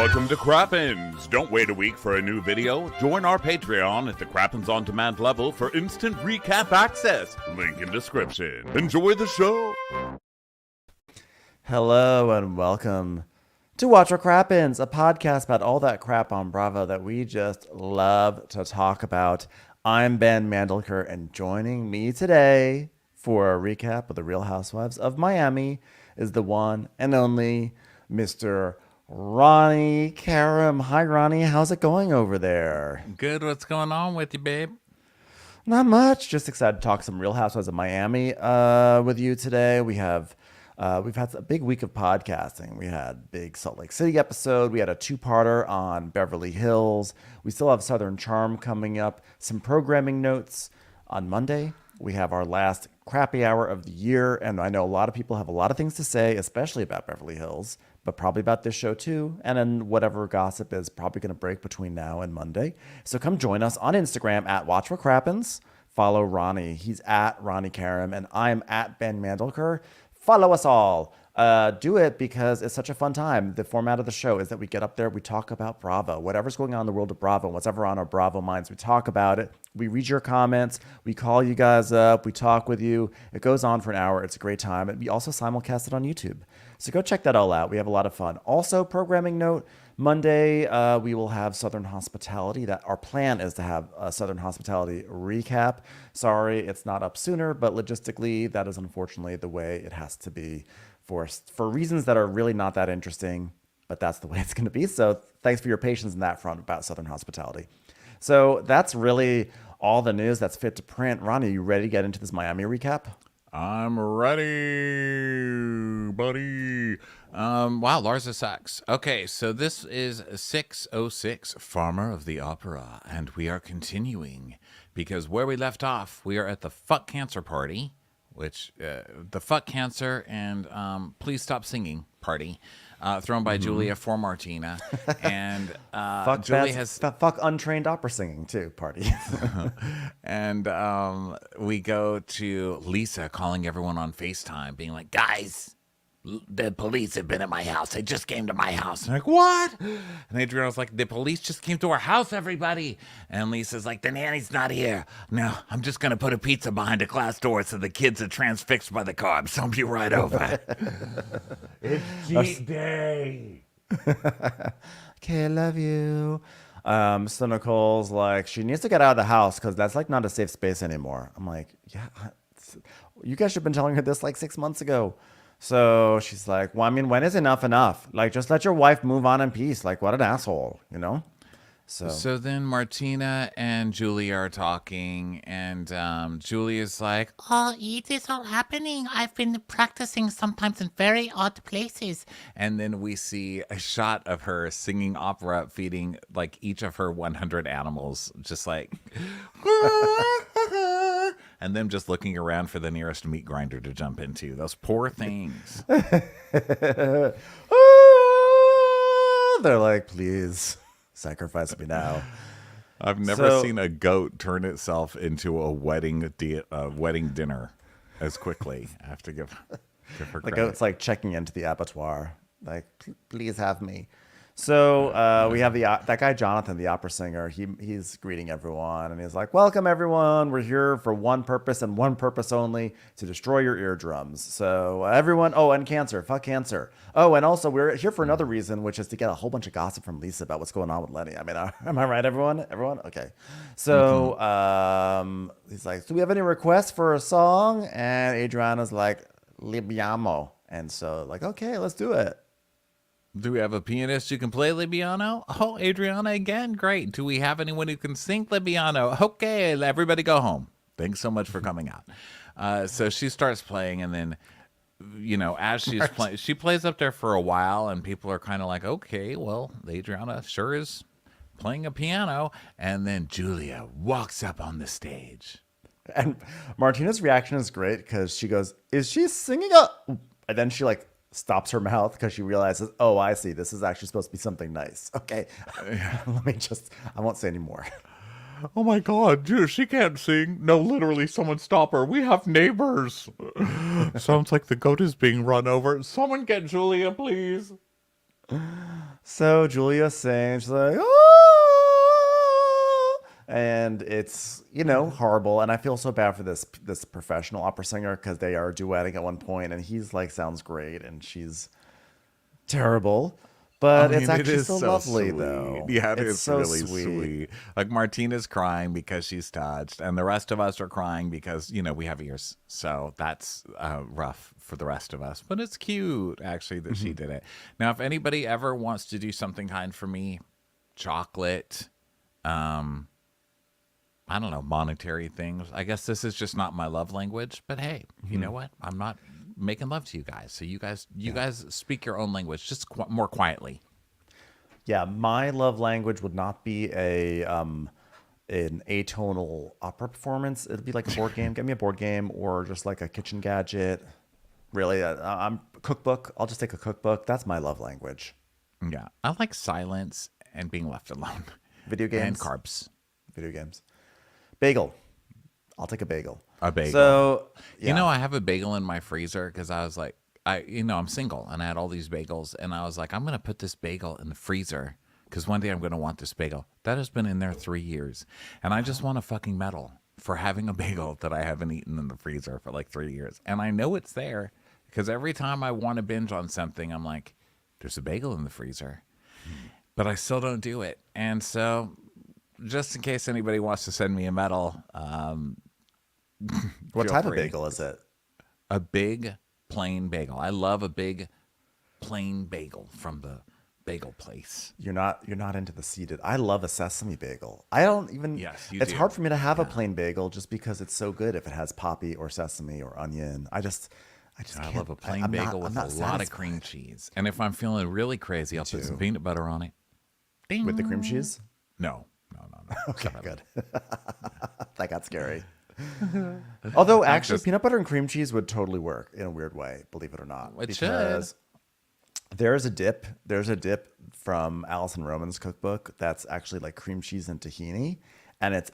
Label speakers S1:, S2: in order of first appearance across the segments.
S1: Welcome to Crappens. Don't wait a week for a new video. Join our Patreon at the Crappens On Demand level for instant recap access. Link in description. Enjoy the show.
S2: Hello and welcome to Watch What Crappens, a podcast about all that crap on Bravo that we just love to talk about. I'm Ben Mandelker, and joining me today for a recap of the Real Housewives of Miami is the one and only Mr. Ronnie Karam. Hi, Ronnie. How's it going over there?
S3: Good. What's going on with you, babe?
S2: Not much. Just excited to talk some Real Housewives of Miami with you today. We've had a big week of podcasting. We had big Salt Lake City episode. We had a two-parter on Beverly Hills. We still have Southern Charm coming up. Some programming notes on Monday. We have our last crappy hour of the year, and I know a lot of people have a lot of things to say, especially about Beverly Hills, but probably about this show too. And then whatever gossip is probably going to break between now and Monday. So come join us on Instagram at Watch What Crappens. Follow Ronnie. He's at Ronnie Karam, and I'm at Ben Mandelker. Follow us all. Do it because it's such a fun time. The format of the show is that we get up there, we talk about Bravo, whatever's going on in the world of Bravo, whatever on our Bravo minds, we talk about it. We read your comments, we call you guys up, we talk with you. It goes on for an hour. It's a great time. And we also simulcast it on YouTube. So go check that all out. We have a lot of fun. Also, programming note, Monday, we will have Southern Hospitality. That our plan is to have a Southern Hospitality recap. Sorry, it's not up sooner, but logistically, that is unfortunately the way it has to be for reasons that are really not that interesting, but that's the way it's going to be. So thanks for your patience in that front about Southern Hospitality. So that's really all the news that's fit to print. Ronnie, you ready to get into this Miami recap?
S3: I'm ready, buddy. Wow, Larsa sucks. Okay, so this is 606, Farmer of the Opera, and we are continuing because where we left off, we are at the Fuck Cancer party, which the Fuck Cancer and Please Stop Singing party, thrown by Julia for Martina, and
S2: fuck untrained opera singing too party.
S3: And we go to Lisa calling everyone on FaceTime, being like, guys, the police have been at my house. They just came to my house. And I'm like, what? And Adriana's like, the police just came to our house, everybody. And Lisa's like, the nanny's not here. No, I'm just going to put a pizza behind a glass door so the kids are transfixed by the carbs. Don't be right over.
S1: It's cheat day.
S2: Okay, I love you. So Nicole's like, she needs to get out of the house because that's like not a safe space anymore. I'm like, yeah, you guys should have been telling her this like 6 months ago. So she's like, well, I mean, when is enough enough? Like, just let your wife move on in peace. Like, what an asshole, you know?
S3: So then Martina and Julia are talking, and Julia's like,
S4: oh, it is all happening. I've been practicing sometimes in very odd places.
S3: and then we see a shot of her singing opera, feeding like each of her 100 animals, just like, and them just looking around for the nearest meat grinder to jump into. Those poor things.
S2: They're like, please sacrifice me now.
S3: I've never seen a goat turn itself into a wedding dinner as quickly. I have to give her credit.
S2: The goat's like checking into the abattoir, like, please have me. So we have that guy Jonathan, the opera singer. He's greeting everyone, and he's like, "Welcome, everyone. We're here for one purpose and one purpose only: to destroy your eardrums." So everyone, and cancer, fuck cancer. Oh, and also we're here for another reason, which is to get a whole bunch of gossip from Lisa about what's going on with Lenny. I mean, am I right, everyone? Everyone, okay. So he's like, "Do we have any requests for a song?" And Adriana's like, "Libiamo," and so like, okay, let's do it.
S3: Do we have a pianist who can play Libiano? Oh, Adriana again. Great. Do we have anyone who can sing Libiano? Okay, everybody go home. Thanks so much for coming out. So she starts playing, and then, as she's playing, she plays up there for a while, and people are kind of like, okay, well, Adriana sure is playing a piano. And then Julia walks up on the stage.
S2: And Martina's reaction is great because she goes, "Is she singing And then she like stops her mouth because she realizes, oh, I see. This is actually supposed to be something nice. Okay, I won't say any more.
S1: Oh my God, dude, she can't sing. No, literally, someone stop her. We have neighbors. Sounds like the goat is being run over. Someone get Julia, please.
S2: So Julia sings, she's like, oh, and it's, horrible. And I feel so bad for this professional opera singer because they are duetting at one point, and he's like sounds great, and she's terrible. But it's
S3: it
S2: actually
S3: is
S2: so lovely, though.
S3: Yeah,
S2: it's
S3: is
S2: so
S3: really sweet. Like Martina's crying because she's touched, and the rest of us are crying because we have ears. So that's rough for the rest of us. But it's cute, actually, that she did it. Now, if anybody ever wants to do something kind for me, chocolate, I don't know, monetary things. I guess this is just not my love language. But hey, you know what? I'm not making love to you guys. So you guys speak your own language, just more quietly.
S2: Yeah, my love language would not be an atonal opera performance. It'd be like a board game. Get me a board game or just like a kitchen gadget. Really, I'm cookbook. I'll just take a cookbook. That's my love language.
S3: Yeah, I like silence and being left alone.
S2: Video games
S3: and carbs.
S2: Video games. Bagel. I'll take a bagel.
S3: A bagel.
S2: So, yeah.
S3: I have a bagel in my freezer because I was like, I'm single and I had all these bagels and I was like, I'm going to put this bagel in the freezer because one day I'm going to want this bagel. That has been in there 3 years. And I just want a fucking medal for having a bagel that I haven't eaten in the freezer for like 3 years. And I know it's there because every time I want to binge on something, I'm like, there's a bagel in the freezer. But I still don't do it. And so just in case anybody wants to send me a medal,
S2: what type of bagel is it?
S3: A big plain bagel. I love a big plain bagel from the bagel place.
S2: You're not into the seeded. I love a sesame bagel. I don't even.
S3: Yes, you
S2: it's
S3: do.
S2: hard for me to have a plain bagel just because it's so good if it has poppy or sesame or onion. I
S3: I love a plain bagel with a lot of cream cheese. And if I'm feeling really crazy, I'll put some peanut butter on it.
S2: Ding. With the cream cheese.
S3: No.
S2: Okay, good. That got scary. Although actually, peanut butter and cream cheese would totally work in a weird way, believe it or not.
S3: It should.
S2: There's a dip from Alison Roman's cookbook that's actually like cream cheese and tahini, and it's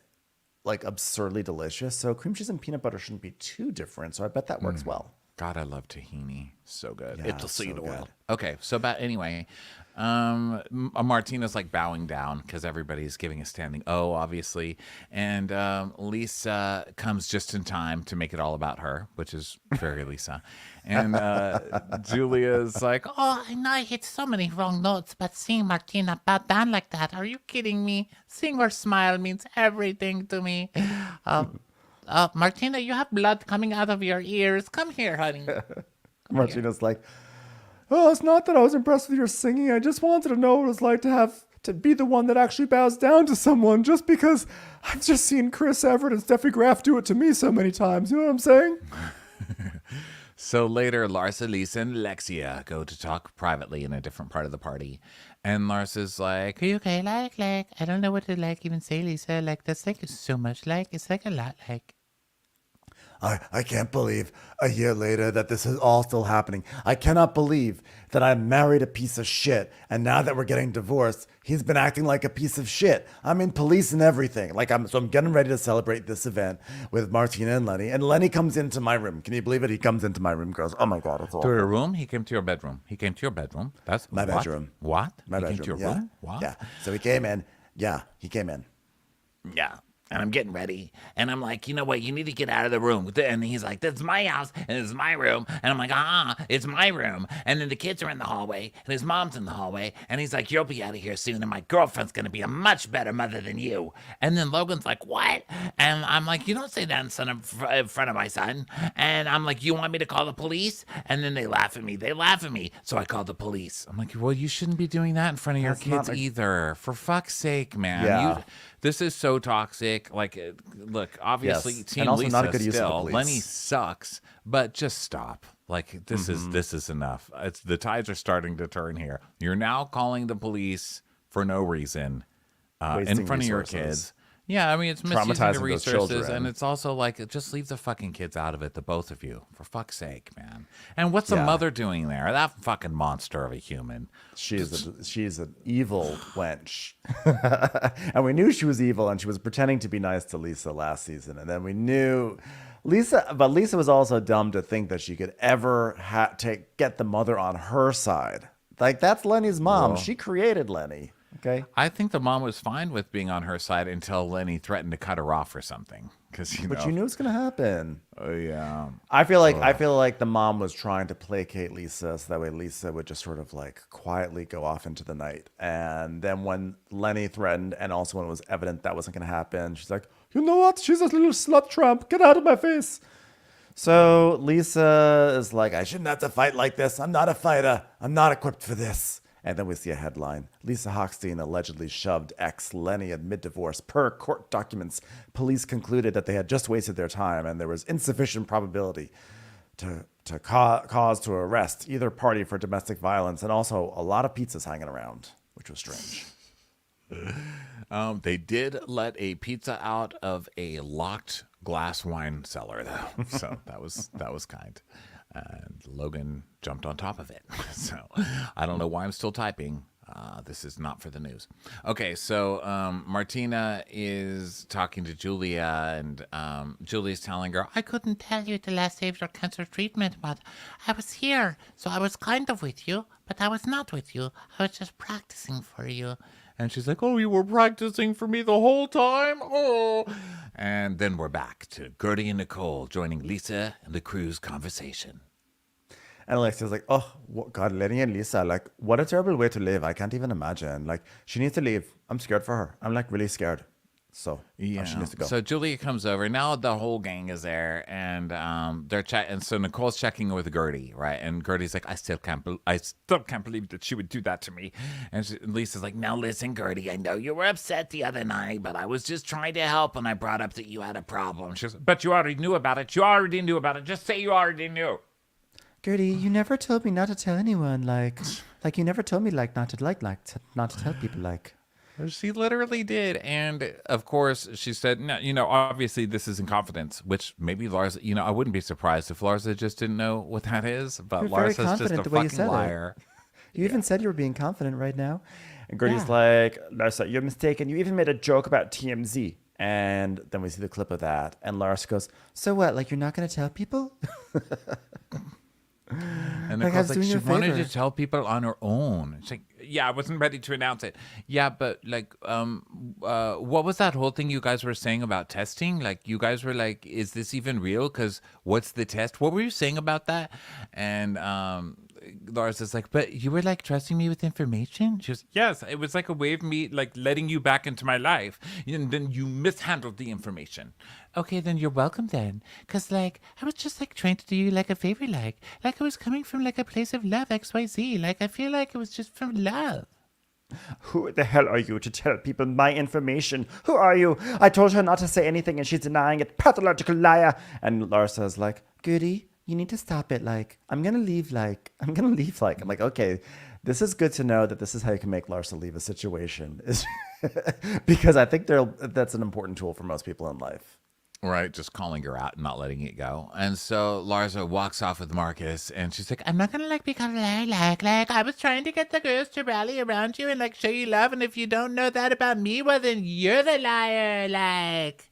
S2: like absurdly delicious. So cream cheese and peanut butter shouldn't be too different. So I bet that works well.
S3: God, I love tahini. So good.
S2: Yeah,
S3: It's a seed
S2: so
S3: oil.
S2: good.
S3: Okay, so anyway, Martina's like bowing down because everybody's giving a standing O, obviously. And Lisa comes just in time to make it all about her, which is very Lisa. And Julia's like,
S4: Oh, I know I hit so many wrong notes, but seeing Martina bow down like that, are you kidding me? Seeing her smile means everything to me. Martina, you have blood coming out of your ears. Come here, honey.
S2: Martina's like, oh, it's not that I was impressed with your singing. I just wanted to know what it was like to be the one that actually bows down to someone just because I've just seen Chris Everett and Steffi Graf do it to me so many times. You know what I'm saying?
S3: So later, Larsa, Lisa, and Alexia go to talk privately in a different part of the party. And Larsa's like,
S4: Are you okay? Like, I don't know what to even say, Lisa. Like, that's like so much it's like a lot like.
S2: I can't believe a year later that this is all still happening. I cannot believe that I married a piece of shit. And now that we're getting divorced, he's been acting like a piece of shit. I'm in police and everything. So I'm getting ready to celebrate this event with Martina and Lenny. And Lenny comes into my room. Can you believe it? He comes into my room, girls. Oh my God, it's awful.
S3: to her room? He came to your bedroom. That's
S2: My
S3: what?
S2: bedroom.
S3: What?
S2: My
S3: He
S2: bedroom.
S3: came to your
S2: yeah.
S3: room? What?
S2: Yeah. So he came in. Yeah, he came in.
S4: Yeah. And I'm getting ready. And I'm like, you know what? You need to get out of the room. And he's like, that's my house. And it's my room. And I'm like, it's my room. And then the kids are in the hallway. And his mom's in the hallway. And he's like, you'll be out of here soon. And my girlfriend's going to be a much better mother than you. And then Logan's like, what? And I'm like, you don't say that in front of my son. And I'm like, you want me to call the police? And then they laugh at me. So I call the police.
S3: I'm like, well, you shouldn't be doing that in front of your
S2: That's not
S3: kids
S2: like-
S3: either. For fuck's sake, man.
S2: Yeah.
S3: This is so toxic. Like, look, obviously,
S2: Yes.
S3: Team
S2: And also
S3: Lisa
S2: not a good use of the
S3: still.
S2: police.
S3: Lenny sucks, but just stop. Like, this is enough. The tides are starting to turn here. You're now calling the police for no reason in
S2: Wasting
S3: front of your
S2: resources.
S3: kids. Yeah, I mean, it's misusing
S2: Traumatizing
S3: the
S2: those
S3: resources,
S2: children.
S3: and it's also like, just leave the fucking kids out of it, the both of you, for fuck's sake, man. And what's the
S2: Yeah.
S3: mother doing there? That fucking monster of a human.
S2: She's an evil wench. And we knew she was evil, and she was pretending to be nice to Lisa last season. And then we knew Lisa was also dumb to think that she could ever get the mother on her side. Like, that's Lenny's mom.
S3: Well-
S2: She created Lenny. Okay.
S3: I think the mom was fine with being on her side until Lenny threatened to cut her off or something. Because
S2: But you knew it's gonna happen.
S3: Oh yeah.
S2: I feel like the mom was trying to placate Lisa so that way Lisa would just sort of like quietly go off into the night. And then when Lenny threatened, and also when it was evident that wasn't gonna happen, she's like, you know what? She's a little slut tramp. Get out of my face. So Lisa is like, I shouldn't have to fight like this. I'm not a fighter. I'm not equipped for this. And then we see a headline. Lisa Hochstein allegedly shoved ex Lenny at mid-divorce. Per court documents, police concluded that they had just wasted their time and there was insufficient probability to cause to arrest either party for domestic violence, and also a lot of pizzas hanging around, which was strange.
S3: They did let a pizza out of a locked glass wine cellar, though, so that was kind. And Logan jumped on top of it. So I don't know why I'm still typing. This is not for the news. Okay, so Martina is talking to Julia, and Julia's telling her,
S4: I couldn't tell you the last day of your cancer treatment, but I was here, so I was kind of with you, but I was not with you. I was just practicing for you.
S3: and she's like, oh, you were practicing for me the whole time? Oh. And then we're back to Gertie and Nicole joining Lisa and the crew's conversation.
S2: And Alexia's like, oh, God, Lenny and Lisa, like, what a terrible way to live. I can't even imagine. Like, she needs to leave. I'm scared for her. I'm, like, really scared. So,
S3: Yeah.
S2: she needs to go.
S3: So Julia comes over. Now the whole gang is there, and they're and so Nicole's checking with Gertie, right? And Gertie's like, I still can't believe that she would do that to me. And Lisa's like,
S4: Now listen, Gertie, I know you were upset the other night, but I was just trying to help when I brought up that you had a problem.
S3: she goes, but you already knew about it. You already knew about it. Just say you already knew.
S2: Gertie, you never told me not to tell anyone. Like you never told me, like, not to tell people, like.
S3: She literally did. And of course, she said, no, obviously this is in confidence, which maybe Larsa, I wouldn't be surprised if Larsa just didn't know what that is. But
S2: You're very
S3: Larsa's just
S2: confident
S3: a
S2: the way you
S3: fucking
S2: said it.
S3: liar.
S2: You even said you were being confident right now. And Gertie's like, Larsa, you're mistaken. You even made a joke about TMZ. And then we see the clip of that. And Larsa goes, so what? Like, you're not going to tell people?
S3: And
S2: Like, I was
S3: Nicole's like,
S2: doing
S3: she
S2: you a
S3: wanted
S2: favor.
S3: to tell people on her own. She's like, yeah, I wasn't ready to announce it. Yeah, but like, what was that whole thing you guys were saying about testing? Like, you guys were like, is this even real? Because what's the test? What were you saying about that? And Lars is like, but you were like trusting me with information? She goes, yes, it was like a way of me like letting you back into my life. And then you mishandled the information.
S4: Okay, then you're welcome then. Because, like, I was just, like, trying to do you, like, a favor, like it was coming from, like, a place of love, XYZ. Like, I feel like it was just from love.
S2: Who the hell are you to tell people my information? Who are you? I told her not to say anything and she's denying it. Pathological liar. And Larsa's like, Gertie, you need to stop it. Like, I'm going to leave. I'm like, okay, this is good to know that this is how you can make Larsa leave a situation. Because I think that's an important tool for most people in life.
S3: Right, just calling her out and not letting it go. And so Larsa walks off with Marcus, and she's like,
S4: I'm not gonna, like, become a liar, like, I was trying to get the girls to rally around you and, like, show you love, and if you don't know that about me, well, then you're the liar, like.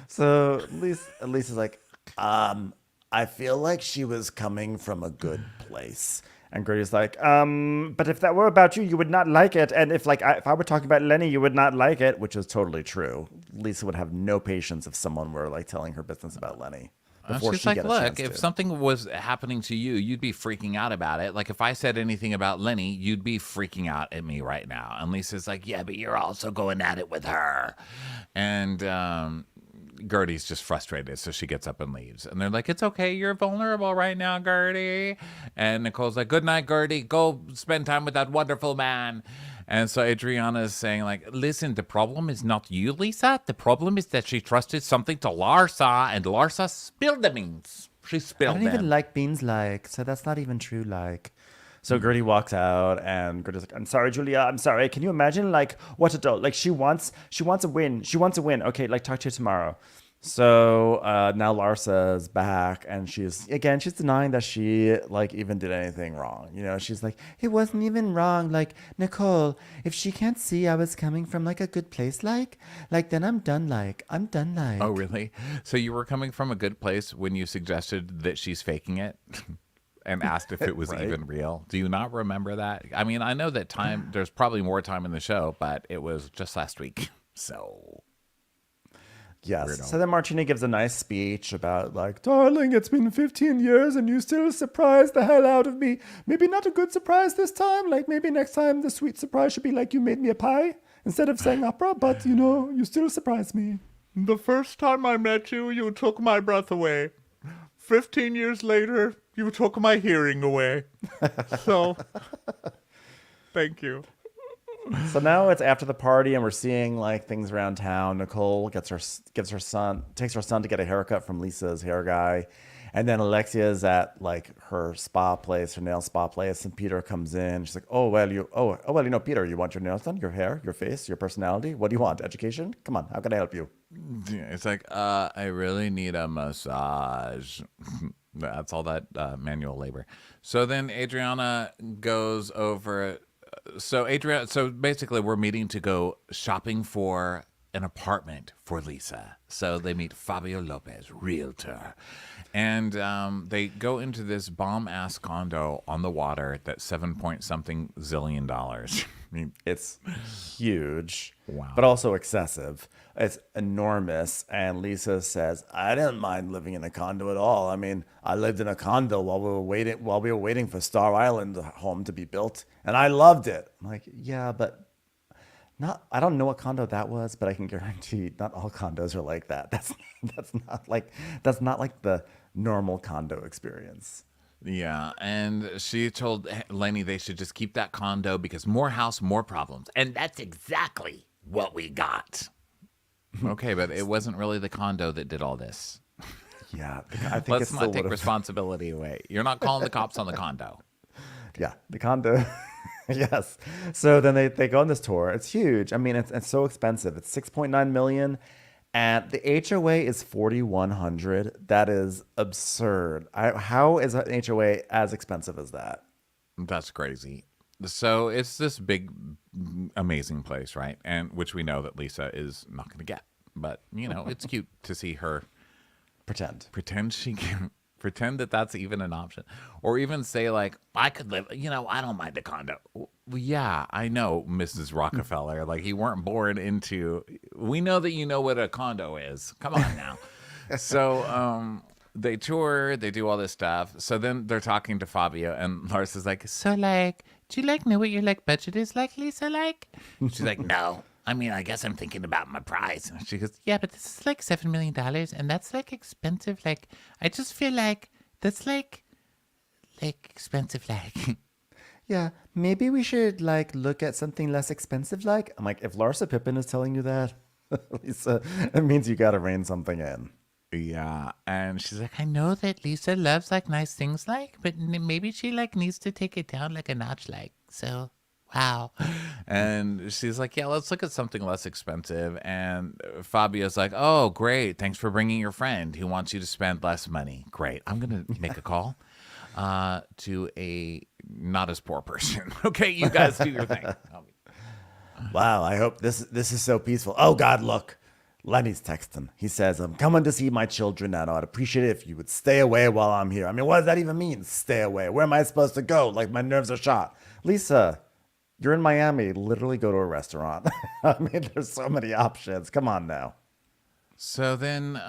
S2: So Lisa's like, I feel like she was coming from a good place. And Gertie's like, but if that were about you, you would not like it. And if I were talking about Lenny, you would not like it, which is totally true. Lisa would have no patience if someone were like telling her business about Lenny.
S3: she's like, look, if something was happening to you, you'd be freaking out about it. Like if I said anything about Lenny, you'd be freaking out at me right now. And Lisa's like, yeah, but you're also going at it with her. And Gertie's just frustrated, so she gets up and leaves. And they're like, it's okay, you're vulnerable right now, Gertie. And Nicole's like, good night, Gertie. Go spend time with that wonderful man. And so Adriana is saying, like, listen, the problem is not you, Lisa. The problem is that she trusted something to Larsa, and Larsa spilled the beans. She spilled
S2: I don't
S3: them.
S2: even like beans, like, so that's not even true, like. So Gertie walks out, and Gertie's like, I'm sorry, Julia, I'm sorry. Can you imagine, like, what adult? Like, she wants a win. She wants a win. Okay, like, talk to you tomorrow. So now Larsa's back, and she's denying that she, like, even did anything wrong. You know, she's like, it wasn't even wrong. Like, Nicole, if she can't see I was coming from, like, a good place, like, then I'm done, like.
S3: Oh, really? So you were coming from a good place when you suggested that she's faking it? and asked if it was
S2: Right.
S3: even real. Do you not remember that? I mean, I know that there's probably more time in the show, but it was just last week. So
S2: Yes.
S3: Weirdo.
S2: So then Martina gives a nice speech about like, darling, it's been 15 years and you still surprise the hell out of me. Maybe not a good surprise this time. Like maybe next time the sweet surprise should be like you made me a pie instead of saying opera. But you know, you still surprise me.
S1: The first time I met you, you took my breath away. 15 years later, you took my hearing away. So, thank you.
S2: So now it's after the party and we're seeing like things around town. Nicole takes her son to get a haircut from Lisa's hair guy. And then Alexia is at like her spa place, her nail spa place, and Peter comes in. She's like, "Oh well, Peter, you want your nails done, your hair, your face, your personality? What do you want? Education? Come on, how can I help you?"
S3: Yeah, it's like, I really need a massage. That's all that manual labor. So then Adriana goes over. So basically, we're meeting to go shopping for an apartment for Lisa. So they meet Fabio Lopez, realtor. And they go into this bomb-ass condo on the water that's $7-point-something zillion. I mean,
S2: It's huge,
S3: Wow.
S2: but also excessive. It's enormous. And Lisa says, "I didn't mind living in a condo at all. I mean, I lived in a condo while we were waiting for Star Island home to be built, and I loved it." I'm like, "Yeah, but I don't know what condo that was, but I can guarantee not all condos are like that. That's not like the normal condo experience."
S3: yeah, and she told Lenny they should just keep that condo because more house, more problems.
S4: And that's exactly what we got.
S3: Okay, but it wasn't really the condo that did all this.
S2: Yeah, I think
S3: Let's
S2: it's
S3: not
S2: still
S3: take
S2: would've-
S3: responsibility away. You're not calling the cops on the condo.
S2: Yeah, the condo. Yes. So then they go on this tour. It's huge. I mean, it's so expensive. It's 6.9 million, and the HOA is 4,100. That is absurd. How is an HOA as expensive as that?
S3: That's crazy. So it's this big, amazing place, right? And which we know that Lisa is not going to get. But, you know, it's cute to see her pretend she can pretend that that's even an option, or even say like,
S4: I could live, I don't mind a condo.
S3: well, yeah, I know, Mrs. Rockefeller. Like, you weren't born into. We know that you know what a condo is. Come on now. So they tour, they do all this stuff. So then they're talking to Fabio, and Lars is like, "So like, do you like know what your like budget is like, Lisa? Like?"
S4: She's like, no. I mean, I guess I'm thinking about my price.
S3: She goes,
S5: Yeah, but this is like $7 million, and that's like expensive. Like, I just feel like that's like expensive. Like,
S2: Yeah, maybe we should like look at something less expensive. Like, I'm like, if Larsa Pippen is telling you that, Lisa, it means you got to rein something in.
S3: yeah, and she's like,
S5: I know that Lisa loves like nice things, like, but maybe she like needs to take it down like a notch, like. So, wow.
S3: and she's like, "Yeah, let's look at something less expensive." And Fabio's like, "Oh, great. Thanks for bringing your friend who wants you to spend less money. Great. I'm going to make a call to a not as poor person." Okay, you guys do your thing.
S2: Wow, I hope this is so peaceful. Oh God, look. Lenny's texting. He says, "I'm coming to see my children now. I'd appreciate it if you would stay away while I'm here." I mean, what does that even mean? Stay away. Where am I supposed to go? Like my nerves are shot. Lisa, you're in Miami. Literally go to a restaurant. I mean, there's so many options. Come on now.
S3: So then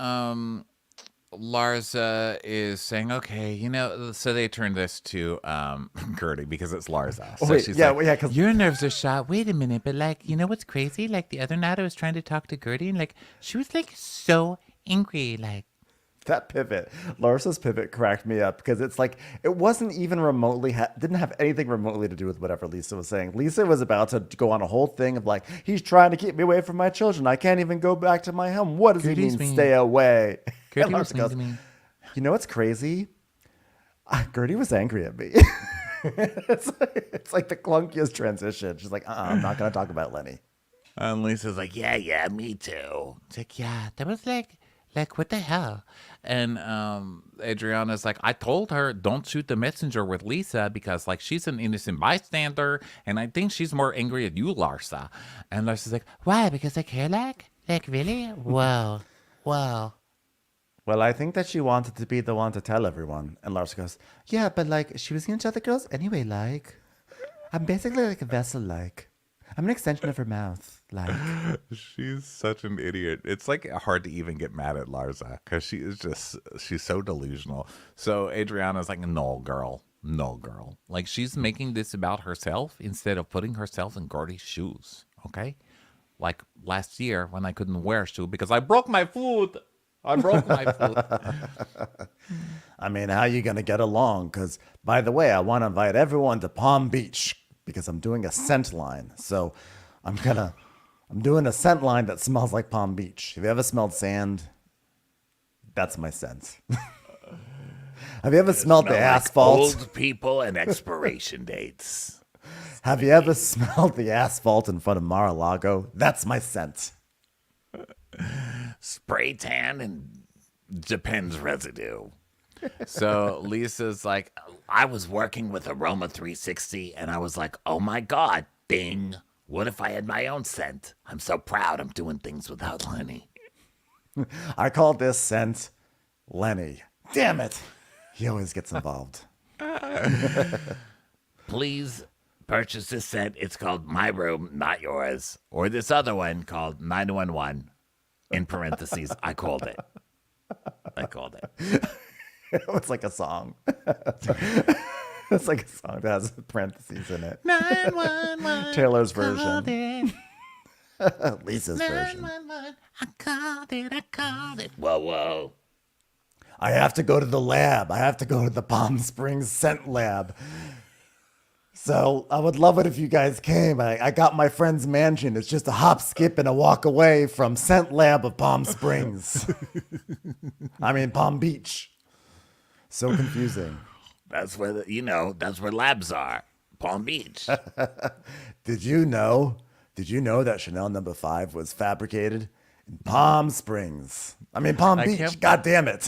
S3: Larsa is saying, "Okay, so they turn this to Gertie because it's Larsa. So
S2: Wait,
S3: she's
S2: yeah,
S3: like,
S2: yeah, because
S5: Your nerves are shot. Wait a minute, but like, you know what's crazy? Like the other night I was trying to talk to Gertie, and like she was like so angry, like.
S2: that pivot, Larsa's pivot cracked me up because it's like it wasn't even remotely didn't have anything remotely to do with whatever Lisa was saying. Lisa was about to go on a whole thing of like, he's trying to keep me away from my children. I can't even go back to my home. What does he
S5: Gertie's
S2: mean,
S5: mean.
S2: stay away?
S5: Gertie
S2: And
S5: was
S2: Larsa
S5: mean
S2: goes,
S5: to me.
S2: "You know what's crazy? Gertie was angry at me." It's like the clunkiest transition. She's like, I'm not going to talk about Lenny.
S3: and Lisa's like,
S4: Yeah, me too.
S5: It's like, yeah, that was like what the hell?
S3: and Adriana's like, "I told her don't shoot the messenger with Lisa because like she's an innocent bystander, and I think she's more angry at you, Larsa." And Larsa's like,
S5: Why? Because I care, like really? Whoa.
S2: Well, I think that she wanted to be the one to tell everyone. And Larsa goes, yeah, but like, she was going to tell the girls anyway, like. I'm basically like a vessel, like. I'm an extension of her mouth, like.
S3: She's such an idiot. It's like hard to even get mad at Larsa because she's so delusional. So Adriana's like, no, girl. No, girl. Like, she's making this about herself instead of putting herself in Gordy's shoes. Okay? Like last year when I couldn't wear a shoe because I broke my foot. I broke my foot.
S2: I mean, how you going to get along? Because, by the way, I want to invite everyone to Palm Beach because I'm doing a scent line. So I'm doing a scent line that smells like Palm Beach. Have you ever smelled sand? That's my scent. Have you ever smelled the
S4: Smell like
S2: asphalt?
S4: old people and expiration dates.
S2: Have you ever smelled the asphalt in front of Mar-a-Lago? That's my scent.
S4: Spray tan and Depends residue.
S3: So Lisa's like,
S4: I was working with Aroma 360 and I was like, oh my God, Bing. What if I had my own scent? I'm so proud I'm doing things without Lenny.
S2: I called this scent Lenny. Damn it. He always gets involved.
S4: Please purchase this scent. It's called My Room, Not Yours. Or this other one called 911. In parentheses, I called it.
S2: It's like a song. It's like a song that has parentheses in it.
S5: 911.
S2: Taylor's
S5: Called
S2: version.
S5: it.
S2: Lisa's version.
S5: 911. I called it.
S4: Whoa.
S2: I have to go to the lab. I have to go to the Palm Springs scent lab. So I would love it if you guys came. I got my friend's mansion. It's just a hop, skip, and a walk away from Scent Lab of Palm Springs. I mean, Palm Beach. So confusing.
S4: That's where, that's where labs are. Palm Beach.
S2: Did you know that Chanel No. 5 was fabricated in Palm Springs? I mean, Palm Beach.
S3: can't-
S2: God damn it.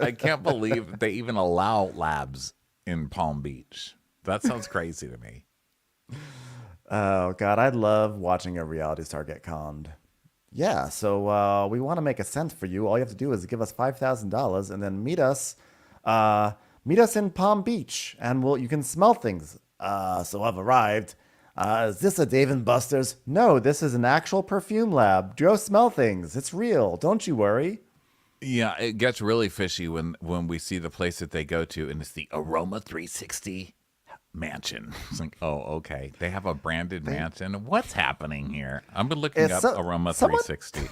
S3: I can't believe they even allow labs in Palm Beach. That sounds crazy to me.
S2: Oh, God, I love watching a reality star get conned. Yeah, so we want to make a scent for you. All you have to do is give us $5,000 and then meet us in Palm Beach, and you can smell things. So I've arrived. Is this a Dave & Buster's? No, this is an actual perfume lab. Go smell things. It's real. Don't you worry.
S3: Yeah, it gets really fishy when we see the place that they go to, and it's the
S4: Aroma 360 mansion.
S3: It's like, oh, okay. They have a branded mansion. What's happening here? I've been looking up Aroma 360.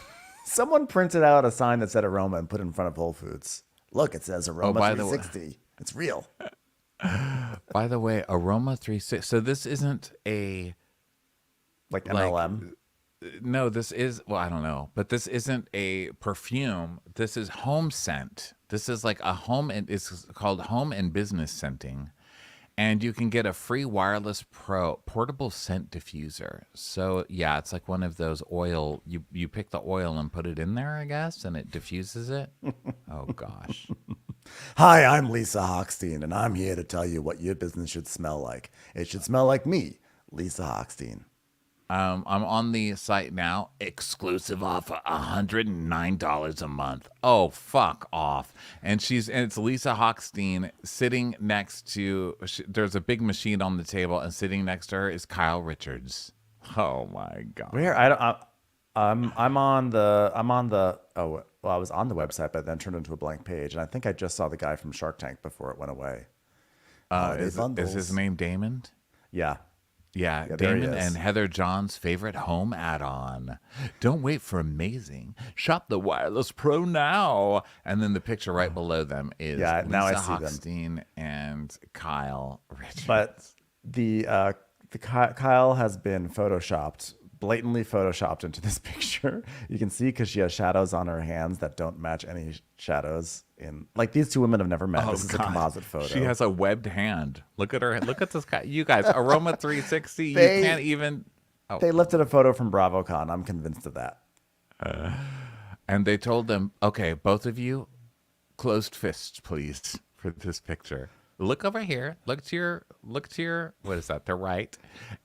S2: Someone printed out a sign that said Aroma and put it in front of Whole Foods. Look, it says Aroma
S3: by the way-
S2: 360. It's real.
S3: By the way, Aroma 360. So this isn't a
S2: Like MLM.
S3: no, this is, well, I don't know, but this isn't a perfume. This is home scent. This is like a home, and it's called home and business scenting. And you can get a free wireless portable scent diffuser. So yeah, it's like one of those oil, you pick the oil and put it in there, I guess, and it diffuses it. Oh gosh.
S2: Hi, I'm Lisa Hochstein, and I'm here to tell you what your business should smell like. It should smell like me, Lisa Hochstein.
S3: I'm on the site now.
S4: Exclusive offer, $109 a month.
S3: Oh, fuck off. And it's Lisa Hochstein sitting next to, there's a big machine on the table, and sitting next to her is Kyle Richards. Oh my God.
S2: Where I'm on the I was on the website, but then turned into a blank page, and I think I just saw the guy from Shark Tank before it went away.
S3: Is his name Damon?
S2: Yeah.
S3: Yeah,
S2: there he
S3: Damon
S2: is.
S3: and Heather John's favorite home add-on. Don't wait for amazing. Shop the Wireless Pro now. And then the picture right below them is
S2: Yeah,
S3: Lisa
S2: now I see them.
S3: Hochstein and Kyle Richards.
S2: But the Kyle has been blatantly photoshopped into this picture. You can see because she has shadows on her hands that don't match any shadows in. Like, these two women have never met. This is a composite photo.
S3: She has a webbed hand. Look at her. Look at this guy. You guys, Aroma 360.
S2: They-
S3: You can't even.
S2: They lifted a photo from BravoCon. I'm convinced of that.
S3: And they told them, okay, both of you, closed fists, please, for this picture. Look over here. Look to your, what is that? The right,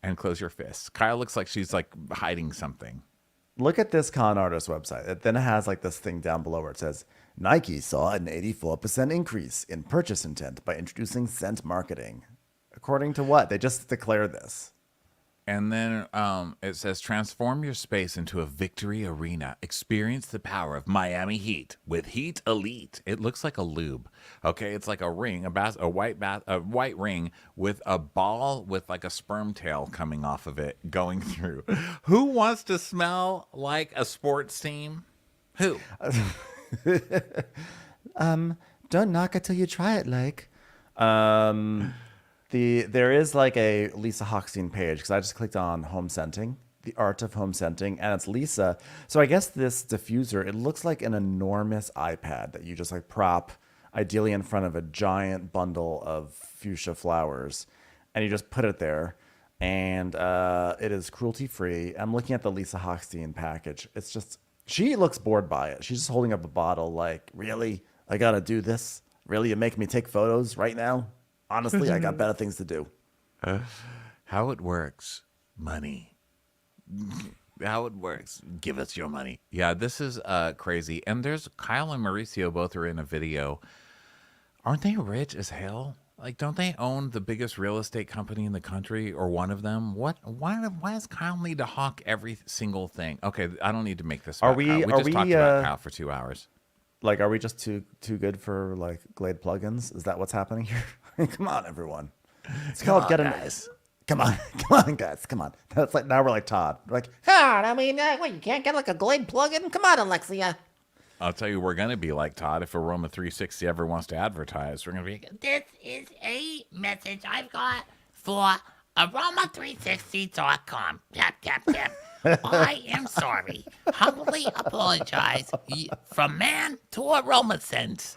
S3: and close your fists. Kyle looks like she's like hiding something.
S2: Look at this con artist website. It then has like this thing down below where it says, Nike saw an 84% increase in purchase intent by introducing scent marketing. According to what? They just declared this.
S3: And then it says, transform your space into a victory arena. Experience the power of Miami Heat with Heat Elite. It looks like a lube. Okay, it's like a ring, a white ring with a ball with like a sperm tail coming off of it going through. Who wants to smell like a sports team? Who?
S2: Don't knock it till you try it, like. There is like a Lisa Hochstein page because I just clicked on home scenting, the art of home scenting, and it's Lisa. So I guess this diffuser, it looks like an enormous iPad that you just like prop ideally in front of a giant bundle of fuchsia flowers, and you just put it there, and it is cruelty free. I'm looking at the Lisa Hochstein package. It's just, she looks bored by it. She's just holding up a bottle like, really? I gotta do this? Really? You make me take photos right now? Honestly, I got better things to do.
S3: How it works. Money. How it works. Give us your money. Yeah, this is crazy. And there's Kyle and Mauricio both are in a video. Aren't they rich as hell? Like, don't they own the biggest real estate company in the country, or one of them? Why does Kyle need to hawk every single thing? Okay, I don't need to make this about Kyle. We just talked about Kyle for 2 hours.
S2: Like, are we just too good for like Glade plugins? Is that what's happening here? Come on, everyone. It's called get
S4: guys.
S2: Come on, guys. Come on. That's like, now we're like Todd. We're like,
S6: God, I mean, what, you can't get like a Glade plug-in? Come on, Alexia.
S3: I'll tell you, we're going to be like Todd if Aroma 360 ever wants to advertise. We're going to be,
S5: This is a message I've got for aroma360.com. Tap, tap, tap. I am sorry. Humbly apologize from man to aroma sense,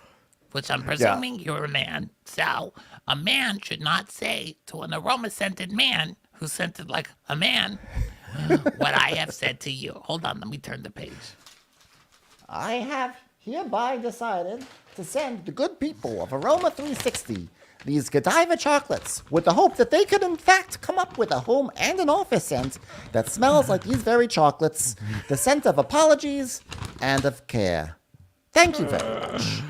S5: which I'm presuming you're a man. So a man should not say to an aroma scented man who scented like a man what I have said to you. Hold on, let me turn the page.
S6: I have hereby decided to send the good people of Aroma 360 these Godiva chocolates with the hope that they could in fact come up with a home and an office scent that smells like these very chocolates, the scent of apologies and of care. Thank you very much.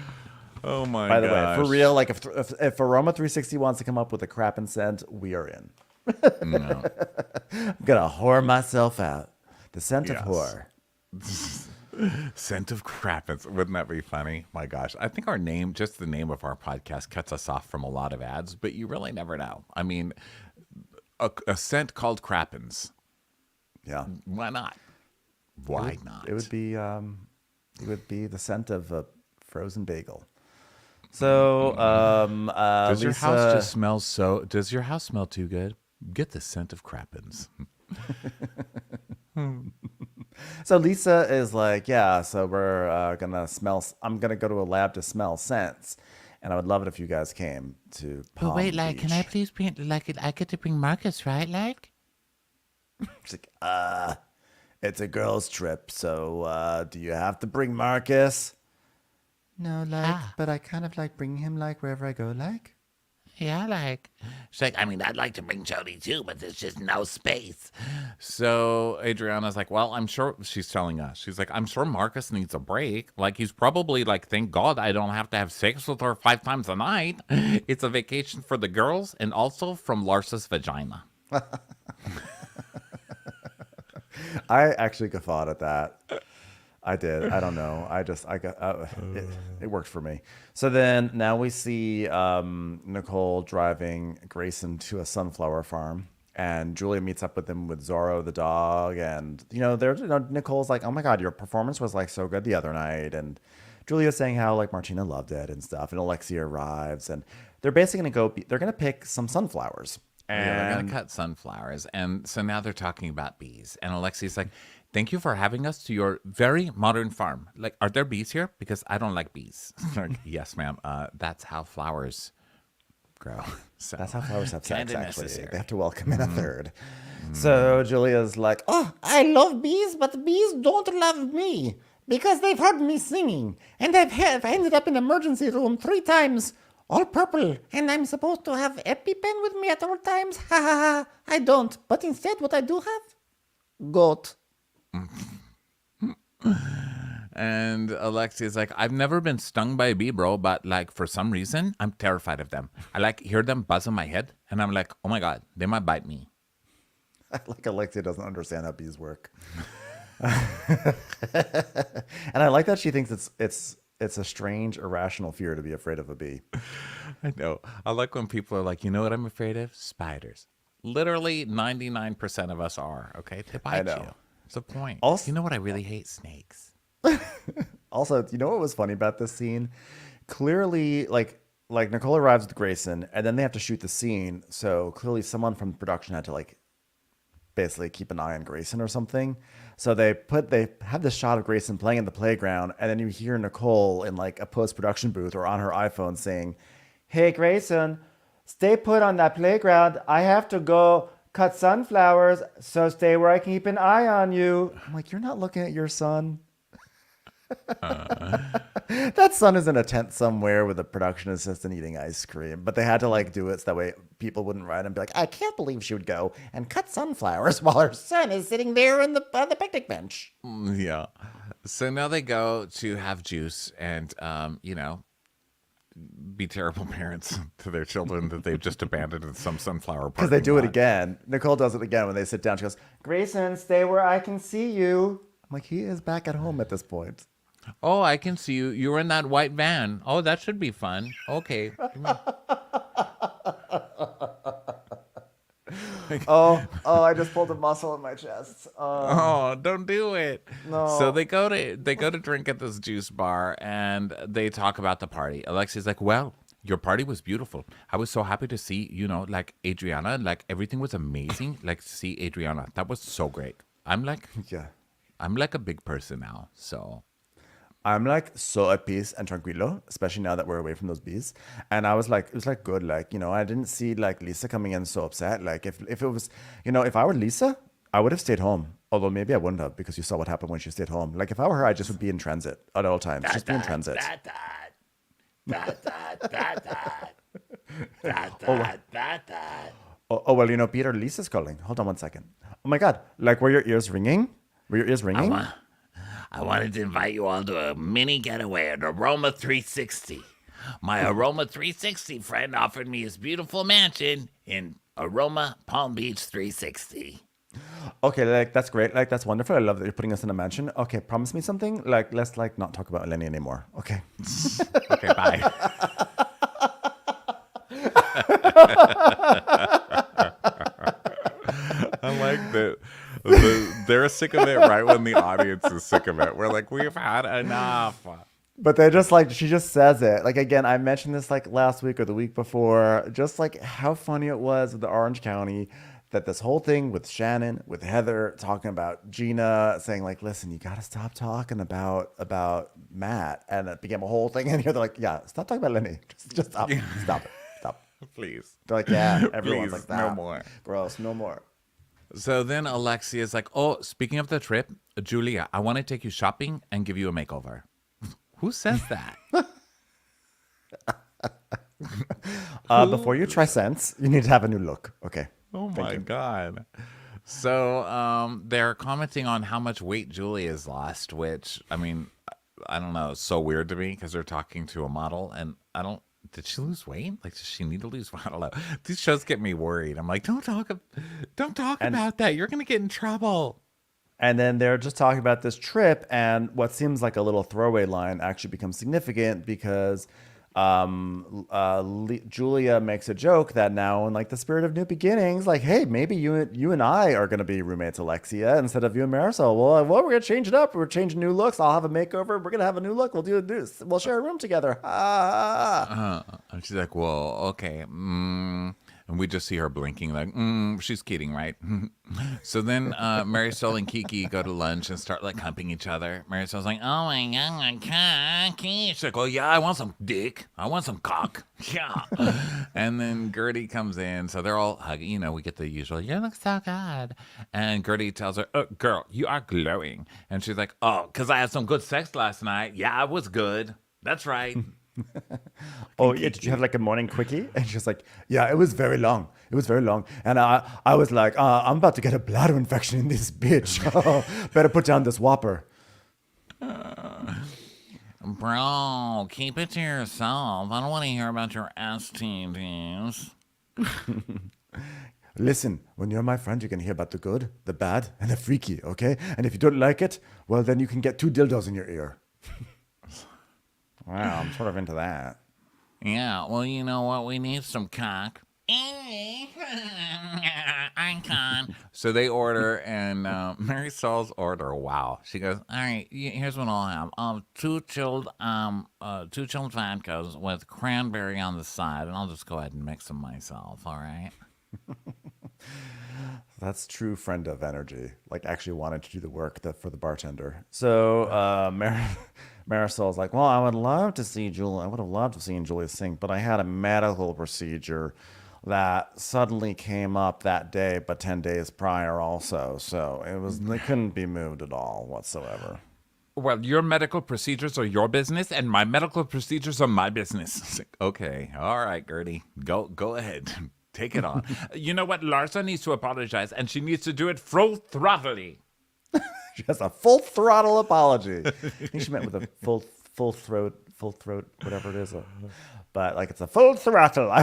S3: oh my
S2: by the way, for real, like if Aroma 360 wants to come up with a crap and scent, we are in.
S3: No.
S2: I'm gonna whore myself out. The scent of whore.
S3: Scent of crap. Wouldn't that be funny? My gosh. I think our name, just the name of our podcast, cuts us off from a lot of ads, but you really never know. I mean, a scent called Crappens.
S2: Yeah.
S3: Why not? Why not?
S2: It would be the scent of a frozen bagel. So,
S3: does your
S2: Lisa,
S3: house just smell so? Does your house smell too good? Get the scent of Crappens.
S2: So Lisa is like, yeah, so we're gonna smell. I'm gonna go to a lab to smell scents, and I would love it if you guys came to Palm
S5: But wait, like,
S2: Beach.
S5: can I please bring, like, I get to bring Marcus, right? Like,
S2: She's like, it's a girls' trip, so do you have to bring Marcus? No, like, but I kind of like bring him like wherever I go, like.
S5: yeah, like,
S4: She's like, I mean, I'd like to bring Jody too, but there's just no space.
S3: So Adriana's like, well, I'm sure she's telling us. She's like, I'm sure Marcus needs a break. Like, he's probably like, thank God I don't have to have sex with her 5 times a night. It's a vacation for the girls and also from Larsa's vagina.
S2: I actually guffawed at that. I did. I don't know. It worked for me. So then now we see Nicole driving Grayson to a sunflower farm, and Julia meets up with him with Zorro the dog, and Nicole's like, "Oh my God, your performance was like so good the other night," and Julia's saying how like Martina loved it and stuff, and Alexia arrives, and they're basically they're gonna pick some sunflowers. And
S3: Yeah, they're going to cut sunflowers. And so now they're talking about bees. And Alexia's like, thank you for having us to your very modern farm. Like, are there bees here? Because I don't like bees. Like, yes, ma'am. That's how flowers grow. So
S2: That's how flowers have sex,
S3: Kinda
S2: actually.
S3: necessary.
S2: They have to welcome in a third. So Julia's like,
S6: Oh, I love bees, but bees don't love me because they've heard me singing, and I've ended up in emergency room 3 times, all purple, and I'm supposed to have EpiPen with me at all times. Ha ha ha! I don't, but instead, what I do have, goat.
S3: And Alexia's like, I've never been stung by a bee, bro, but like for some reason, I'm terrified of them. I like hear them buzz in my head, and I'm like, oh my God, they might bite me.
S2: Like Alexia doesn't understand how bees work. And I like that she thinks it's a strange, irrational fear to be afraid of a bee.
S3: I know. I like when people are like, you know what I'm afraid of? Spiders. Literally 99% of us are, okay? They bite
S2: know.
S3: you. It's the point.
S2: Also-
S3: You know what I really hate? Snakes.
S2: Also, you know what was funny about this scene? Clearly, like Nicole arrives with Grayson, and then they have to shoot the scene. So clearly, someone from production had to like basically keep an eye on Grayson or something. So they have this shot of Grayson playing in the playground, and then you hear Nicole in like a post-production booth or on her iPhone saying, "Hey Grayson, stay put on that playground. I have to go cut sunflowers, so stay where I can keep an eye on you." I'm like, you're not looking at your son. That son is in a tent somewhere with a production assistant eating ice cream, but they had to like do it so that way people wouldn't write and be like, "I can't believe she would go and cut sunflowers while her son is sitting there on the picnic bench."
S3: Yeah. So now they go to have juice and, be terrible parents to their children that they've just abandoned in some sunflower park.
S2: Because they do it again. Nicole does it again when they sit down. She goes, "Grayson, stay where I can see you." I'm like, he is back at home at this point.
S3: Oh, I can see you. You're in that white van. Oh, that should be fun. Okay.
S2: Oh, I just pulled a muscle in my chest.
S3: Oh, don't do it.
S2: No.
S3: So they go to drink at this juice bar and they talk about the party. Alexia's like, "Well, your party was beautiful. I was so happy to see, like Adriana, like everything was amazing. Like to see Adriana. That was so great." I'm like a big person now. So
S2: I'm like so at peace and tranquilo, especially now that we're away from those bees. And I was like, it was like good. Like, I didn't see like Lisa coming in so upset. Like if it was, if I were Lisa, I would have stayed home. Although maybe I wouldn't have, because you saw what happened when she stayed home. Like if I were her, I just would be in transit at all times. Just be in transit. Oh, well, Peter, Lisa's calling. Hold on one second. Oh my God. Like, were your ears ringing? Were your ears ringing?
S4: I wanted to invite you all to a mini getaway at Aroma 360. My Aroma 360 friend offered me his beautiful mansion in Aroma Palm Beach 360.
S2: Okay, like that's great. Like that's wonderful. I love that you're putting us in a mansion. Okay, promise me something. Like let's like not talk about Eleni anymore. Okay.
S3: okay, bye. I like that. They're sick of it right when the audience is sick of it. We're like, we've had enough.
S2: But they're just like, she just says it. Like, again, I mentioned this like last week or the week before, just like how funny it was with the Orange County, that this whole thing with Shannon, with Heather talking about Gina, saying like, listen, you got to stop talking about Matt. And it became a whole thing. And here they're like, yeah, stop talking about Lenny. Just stop. Stop it. Stop.
S3: Please.
S2: They're like, yeah, everyone's
S3: Please,
S2: like that.
S3: no more.
S2: Gross, no more.
S3: So then Alexia is like, oh, speaking of the trip, Julia, I want to take you shopping and give you a makeover. Who says that?
S2: Before you try scents, you need to have a new look. Okay.
S3: Oh my God. So they're commenting on how much weight Julia's lost, which, I mean, I don't know. It's so weird to me because they're talking to a model and did she lose weight? Like, does she need to lose weight? I don't know. These shows get me worried. I'm like, don't talk about that. You're going to get in trouble.
S2: And then they're just talking about this trip, and what seems like a little throwaway line actually becomes significant because Julia makes a joke that now, in like the spirit of new beginnings, like, hey, maybe you and I are going to be roommates, Alexia, instead of you and Marisol. Well, we're going to change it up. We're changing new looks. I'll have a makeover. We're going to have a new look. We'll share a room together.
S3: And she's like, well, okay. And we just see her blinking like, she's kidding, right? So then Marisol and Kiki go to lunch and start like humping each other. Marisol's like, oh my God, she's like, oh yeah, I want some dick. I want some cock. Yeah. And then Gertie comes in. So they're all hugging. We get the usual, you look so good. And Gertie tells her, oh, girl, you are glowing. And she's like, oh, because I had some good sex last night. Yeah, it was good. That's right.
S2: Oh, yeah, did you have like a morning quickie? And she's like, yeah, it was very long. It was very long. And I was like, I'm about to get a bladder infection in this bitch. Better put down this Whopper.
S3: Bro, keep it to yourself. I don't want to hear about your STDs.
S2: Listen, when you're my friend, you can hear about the good, the bad, and the freaky, okay? And if you don't like it, well, then you can get 2 dildos in your ear. Wow, I'm sort of into that.
S3: Yeah, well, you know what? We need some cock.
S5: I can.
S3: So they order, and Mary Saul's order. Wow, she goes, "All right, here's what I'll have: 2 chilled vodkas with cranberry on the side, and I'll just go ahead and mix them myself. All right."
S2: That's true friend of energy. Like actually wanted to do the work for the bartender. So Marisol's like, well, I would love to see Julie. I would have loved to see Julia sing, but I had a medical procedure that suddenly came up that day, but 10 days prior also. So it couldn't be moved at all whatsoever.
S3: Well, your medical procedures are your business, and my medical procedures are my business. It's like, okay, all right, Gertie, go ahead. Take it on. You know what? Larsa needs to apologize, and she needs to do it full-throttledly.
S2: She has a full throttle apology. I think she meant with a full throat, whatever it is. But like it's a full throttle. I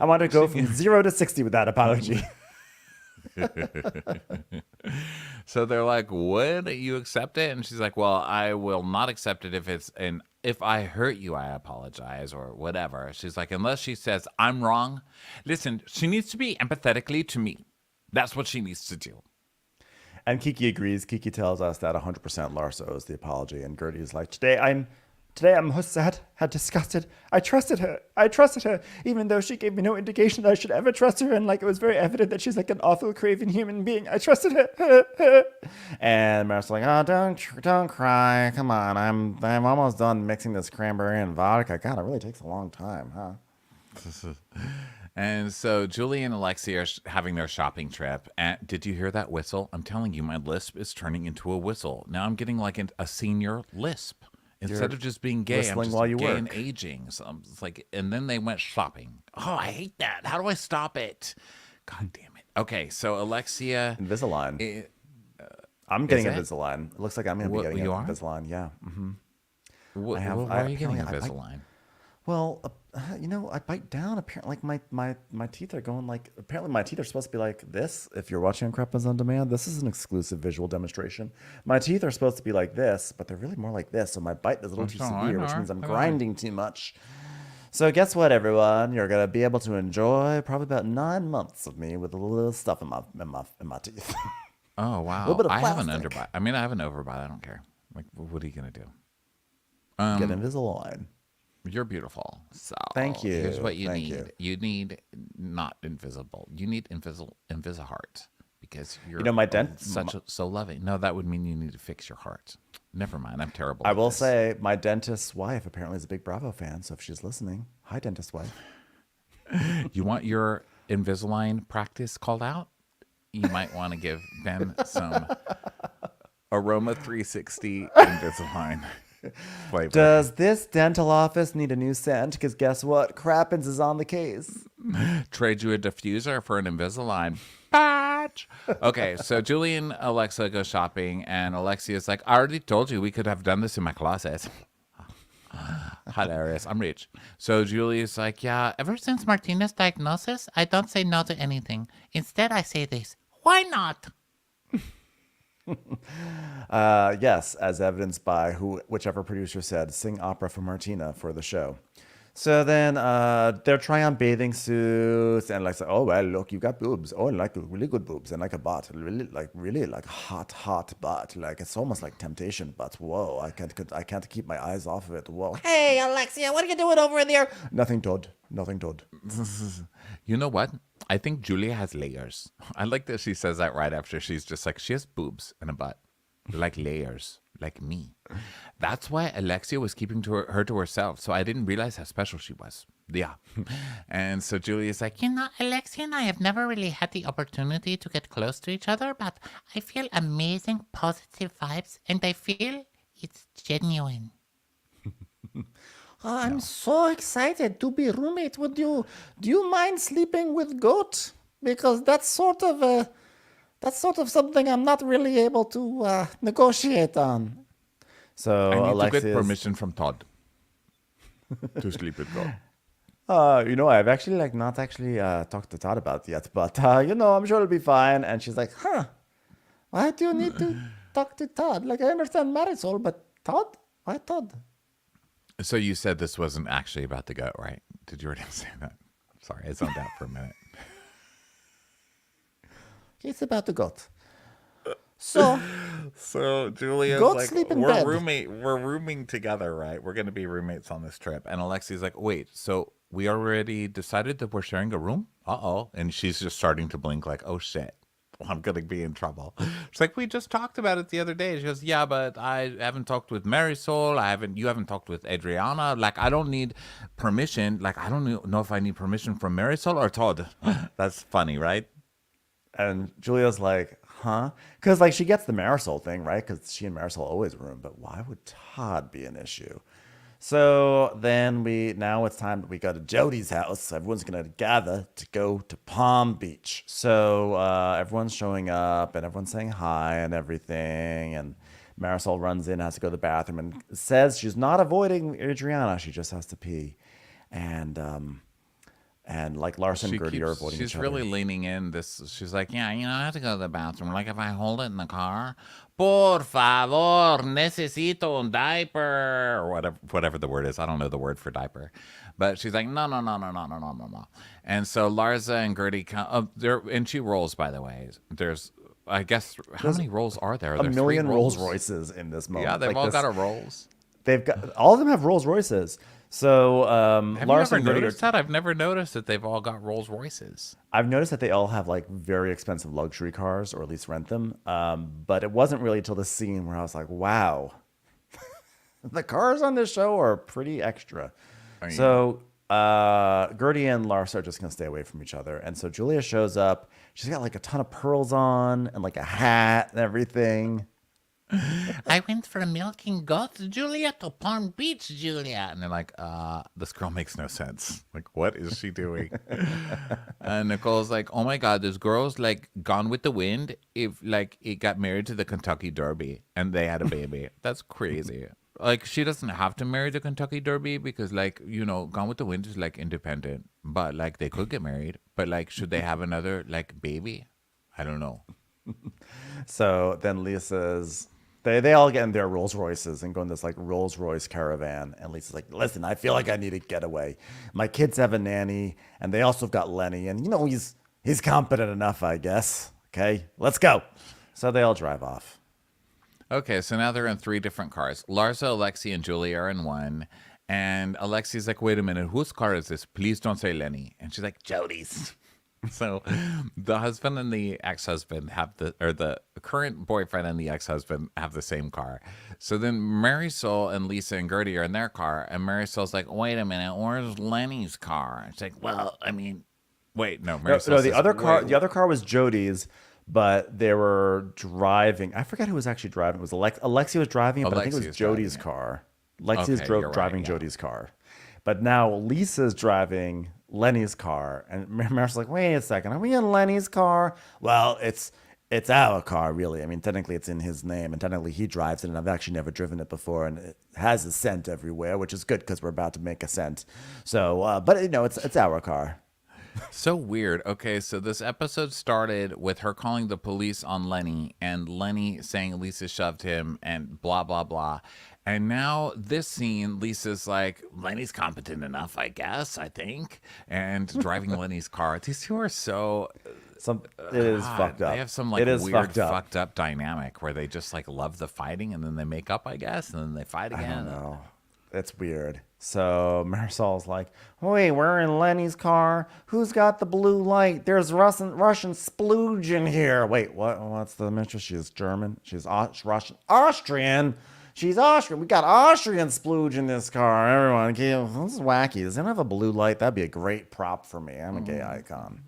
S2: want to go from 0 to 60 with that apology.
S3: So they're like, would you accept it? And she's like, well, I will not accept it if I hurt you, I apologize or whatever. She's like, unless she says I'm wrong. Listen, she needs to be empathetically to me. That's what she needs to do.
S2: And Kiki agrees. Kiki tells us that 100% Larsa owes the apology. And Gertie is like, Today I'm sad, disgusted. I trusted her, even though she gave me no indication that I should ever trust her. And like it was very evident that she's like an awful, craven human being. I trusted her. And Maris's like, oh, don't cry. Come on, I'm almost done mixing this cranberry and vodka. God, it really takes a long time, huh?
S3: And so Julie and Alexia are having their shopping trip. And did you hear that whistle? I'm telling you, my lisp is turning into a whistle. Now I'm getting like a senior lisp. Instead of just being gay, I'm just
S2: while you
S3: gay
S2: work.
S3: and aging. So I'm just like, and then they went shopping. Oh, I hate that. How do I stop it? God damn it. Okay, so Alexia.
S2: Invisalign. I'm getting
S3: it?
S2: Invisalign. It looks like I'm going to be getting
S3: you are?
S2: Invisalign. Yeah. Mm-hmm.
S3: Why are you getting Invisalign?
S2: Well, I bite down. Apparently, like my teeth are going like. Apparently, my teeth are supposed to be like this. If you're watching Crepas on Demand, this is an exclusive visual demonstration. My teeth are supposed to be like this, but they're really more like this. So my bite is a little too severe, which means I'm grinding too much. So guess what, everyone? You're gonna be able to enjoy probably about 9 months of me with a little stuff in my teeth.
S3: Oh wow!
S2: A little bit of
S3: I have an
S2: plastic.
S3: underbite. I mean, I have an overbite. I don't care. Like, what are you gonna do?
S2: Get Invisalign.
S3: You're beautiful. So
S2: Thank you.
S3: Here's what you
S2: Thank
S3: need.
S2: you.
S3: You need not invisible. You need Invisiheart because you're
S2: my
S3: so loving. No, that would mean you need to fix your heart. Never mind. I'm terrible.
S2: I
S3: at
S2: will
S3: this.
S2: say my dentist's wife apparently is a big Bravo fan. So if she's listening, hi, dentist wife.
S3: You want your Invisalign practice called out? You might want to give Ben some Aroma 360 Invisalign flavor.
S2: Does this dental office need a new scent? Because guess what? Crappens is on the case.
S3: Trade you a diffuser for an Invisalign. Batch. Okay, so Julie and Alexa go shopping, and Alexia's like, I already told you we could have done this in my closet. Hilarious. I'm rich. So Julie's like, yeah,
S5: Ever since Martina's diagnosis, I don't say no to anything. Instead, I say this. Why not?
S2: Yes, as evidenced by whichever producer said, sing opera for Martina for the show. So then they're trying on bathing suits and like, oh, well, look, you got boobs. Oh, like really good boobs and like a butt, really like hot butt. Like it's almost like temptation butt. Whoa, I can't keep my eyes off of it. Whoa.
S6: Hey, Alexia, what are you doing over there?
S2: Nothing, Todd.
S3: you know what? I think Julia has layers. I like that she says that right after she's just like, she has boobs and a butt. Like layers. Like me. That's why Alexia was keeping her to herself, so I didn't realize how special she was. Yeah. And so Julia's like,
S5: You know, Alexia and I have never really had the opportunity to get close to each other, but I feel amazing positive vibes, and I feel it's genuine.
S6: I'm so excited to be roommate with you. Do you mind sleeping with Goat? Because that's sort of something I'm not really able to negotiate on.
S2: So
S3: I need to
S2: Alexia's,
S3: get permission from Todd to sleep with Todd.
S2: I've actually not actually talked to Todd about it yet, but I'm sure it'll be fine. And she's like, huh, why do you need to talk to Todd? Like, I understand Marisol, but Todd? Why Todd?
S3: So you said this wasn't actually about the goat, right? Did you already say that? Sorry, I zoned out for a minute.
S6: It's about the goat. So,
S3: So Julia's
S6: Goats
S3: like,
S6: sleep in
S3: we're
S6: bed."
S3: rooming together, right? We're gonna be roommates on this trip. And Alexia's like, wait, so we already decided that we're sharing a room? Uh-oh. And she's just starting to blink like, oh shit, I'm gonna be in trouble. She's like, we just talked about it the other day. She goes, yeah, but I haven't talked with Marisol. You haven't talked with Adriana. Like, I don't need permission. Like, I don't know if I need permission from Marisol or Todd. That's funny, right?
S2: And Julia's like, huh? Because she gets the Marisol thing, right? Because she and Marisol always room. But why would Todd be an issue? So then now it's time that we go to Jody's house. Everyone's going to gather to go to Palm Beach. So everyone's showing up and everyone's saying hi and everything. And Marisol runs in, has to go to the bathroom and says she's not avoiding Adriana. She just has to pee. And Larsa and Gertie are avoiding
S3: She's
S2: each other.
S3: really leaning in. She's like, yeah, I have to go to the bathroom. Like, if I hold it in the car, por favor, necesito un diaper, or whatever the word is. I don't know the word for diaper, but she's like, no. And so Larsa and Gertie come. And she rolls. By the way, there's, I guess, how many rolls are there?
S2: A
S3: There's
S2: million
S3: 3
S2: Rolls Royces in this moment.
S3: Yeah, they've all got a Rolls.
S2: They've got all of them have Rolls Royces. So
S3: Have
S2: Larsa
S3: you ever
S2: and Gertie
S3: noticed that? I've never noticed that they've all got Rolls Royces.
S2: I've noticed that they all have very expensive luxury cars, or at least rent them. But it wasn't really until the scene where I was like, wow, the cars on this show are pretty extra. So Gertie and Larsa are just going to stay away from each other. And so Julia shows up. She's got a ton of pearls on and a hat and everything.
S5: I went for a milking goat, Julia, to Palm Beach, Julia.
S3: And they're like, this girl makes no sense. Like, what is she doing? And Nicole's like, oh my God, this girl's Gone with the Wind. If it got married to the Kentucky Derby and they had a baby. That's crazy. She doesn't have to marry the Kentucky Derby because Gone with the Wind is independent. But they could get married. But should they have another baby? I don't know.
S2: So then Lisa's. They all get in their Rolls Royces and go in this Rolls Royce caravan. And Lisa's like, listen, I feel like I need a getaway. My kids have a nanny, and they also have got Lenny. And, he's competent enough, I guess. Okay, let's go. So they all drive off.
S3: Okay, so now they're in 3 different cars. Larsa, Alexia, and Julia are in one. And Alexia's like, wait a minute, whose car is this? Please don't say Lenny. And she's like, Jody's. So the husband and the ex-husband the current boyfriend and the ex-husband have the same car. So then Marisol and Lisa and Gertie are in their car, and Marisol's like, wait a minute, where's Lenny's car? It's like,
S5: Well, I mean,
S3: wait, no,
S2: No,
S3: Marisol
S2: the other car. The other car was Jody's, but they were driving. I forget who was actually driving. It was Alexia was driving, but I think it was
S3: Alexia's
S2: Jody's
S3: driving it.
S2: car. Alexia's
S3: Okay, you're right,
S2: driving
S3: yeah.
S2: Jody's car, but now Lisa's driving Lenny's car, and Marisol's like, wait a second, are we in Lenny's car? Well, it's our car, really. I mean, technically it's in his name, and technically he drives it, and I've actually never driven it before, and it has a scent everywhere, which is good because we're about to make a scent. So, but it's our car.
S3: So weird. Okay, so this episode started with her calling the police on Lenny and Lenny saying Lisa shoved him and blah, blah, blah. And now this scene, Lisa's like,
S5: Lenny's competent enough, I guess, I think.
S3: and driving Lenny's car. These two are so...
S2: It is fucked up.
S3: They have some
S2: It is
S3: weird
S2: fucked up.
S3: dynamic where they just love the fighting and then they make up, I guess, and then they fight again.
S2: I don't know. It's weird. So Marisol's like, wait, we're in Lenny's car. Who's got the blue light? There's Russian splooge in here. Wait, what's the mistress? She's German. She's Russian. Austrian. She's Austrian. We got Austrian splooge in this car. Everyone, this is wacky. Does anyone have a blue light? That'd be a great prop for me. I'm a gay icon.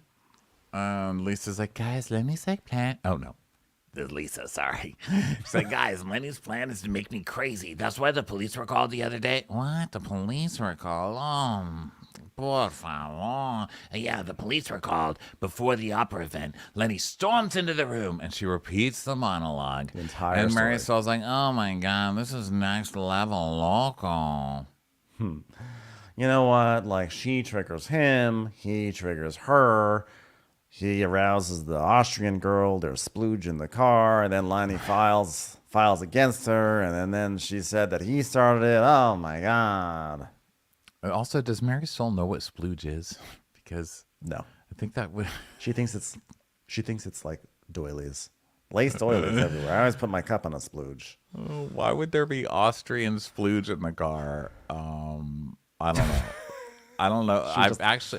S3: Lisa's like, guys, Lenny's plan. Oh, no.
S5: Lisa, sorry. She's like, guys, Lenny's plan is to make me crazy. That's why the police were called the other day.
S3: What? The police were called?
S4: Por favor. Yeah, the police were called before the opera event. Lenny storms into the room.
S3: And she repeats the monologue.
S2: The entire
S3: and
S2: story.
S3: Marisol's like, oh my God, this is next level local.
S2: You know what? Like, she triggers him, he triggers her. He arouses the Austrian girl. There's splooge in the car, and then Lenny files against her, and then she said that he started it. Oh my God!
S3: Also, does Marisol know what splooge is? Because
S2: No,
S3: I think that would.
S2: she thinks it's like doilies, lace doilies everywhere. I always put my cup on a splooge.
S3: Why would there be Austrian splooge in the car? I don't know. I don't know.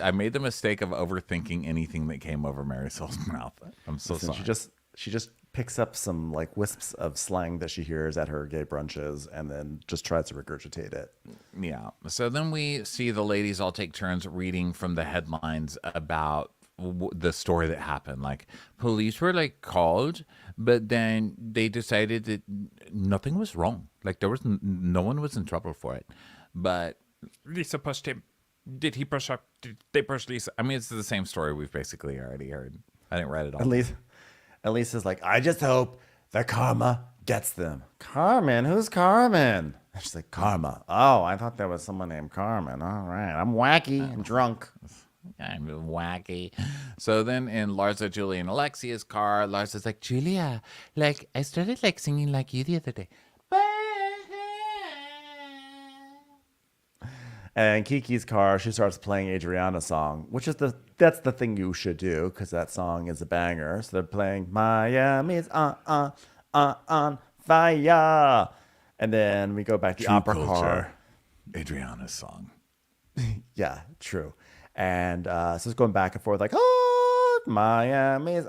S3: I made the mistake of overthinking anything that came over Marisol's mouth. I'm so
S2: Listen,
S3: sorry.
S2: she just picks up some like wisps of slang that she hears at her gay brunches, and then just tries to regurgitate it.
S3: Yeah. So then we see the ladies all take turns reading from the headlines about the story that happened. Like, police were like called, but then they decided that nothing was wrong. Like, there was no one was in trouble for it. But Lisa pushed him. Did he push up? Did they push Lisa? I mean, it's the same story we've basically already heard. I didn't write it all.
S2: At least is like, I just hope that karma gets them. Carmen? Who's Carmen? And she's like, Karma. Oh, I thought there was someone named Carmen. All right. I'm wacky and drunk.
S3: I'm wacky. So then in Larsa, Julia, and Alexia's car, Larsa's like, Julia, like, I started like singing like you the other day.
S2: And Kiki's car, she starts playing Adriana's song, which is that's the thing you should do, because that song is a banger. So they're playing Miami's on fire. And then we go back to the opera car.
S3: Adriana's song.
S2: Yeah, true. And so it's going back and forth like, oh, Miami's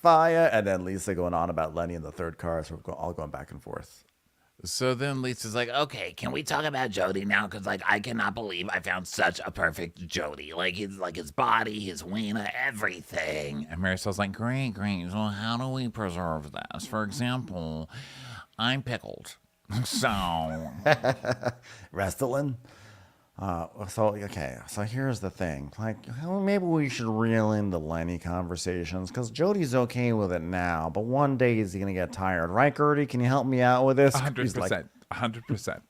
S2: fire. And then Lisa going on about Lenny in the third car. So we're all going back and forth.
S3: So then Lisa's like,
S4: Okay, can we talk about Jody now? Because, like, I cannot believe I found such a perfect Jody. Like, his body, his wiener, everything.
S3: and Marisol's like, great. So how do we preserve this? For example, I'm pickled. So
S2: Restylane. So here's the thing. Like, well, maybe we should reel in the Lenny conversations, because Jody's okay with it now, but one day he's gonna get tired, right, Gertie? Can you help me out with this? He's like,
S3: 100%.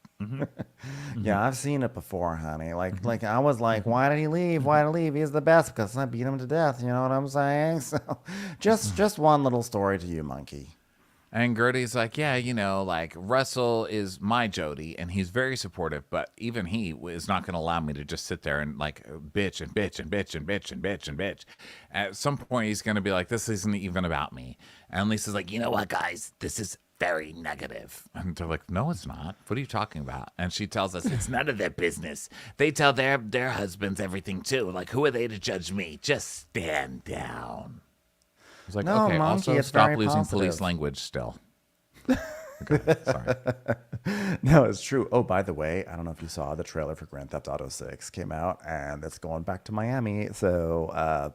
S2: yeah, I've seen it before, honey. Like I was like, why did he leave? Why did he leave? He's the best, because I beat him to death. You know what I'm saying? So, just one little story to you, monkey.
S3: And Gertie's like, yeah, you know, like Russell is my Jody, and he's very supportive, but even he is not going to allow me to just sit there and like bitch and bitch and bitch and bitch and bitch and bitch. At some point, he's going to be like, this isn't even about me. And Lisa's like,
S4: You know what, guys? This is very negative.
S3: and they're like, no, it's not. What are you talking about? And she tells us
S4: It's none of their business. They tell their husbands everything, too. Like, who are they to judge me? Just stand down.
S3: It's like,
S2: No,
S3: okay,
S2: monkey,
S3: also
S2: it's
S3: stop
S2: very
S3: losing
S2: positive.
S3: police language still. Okay, sorry.
S2: No, it's true. Oh, by the way, I don't know if you saw the trailer for Grand Theft Auto 6 came out, and it's going back to Miami. So,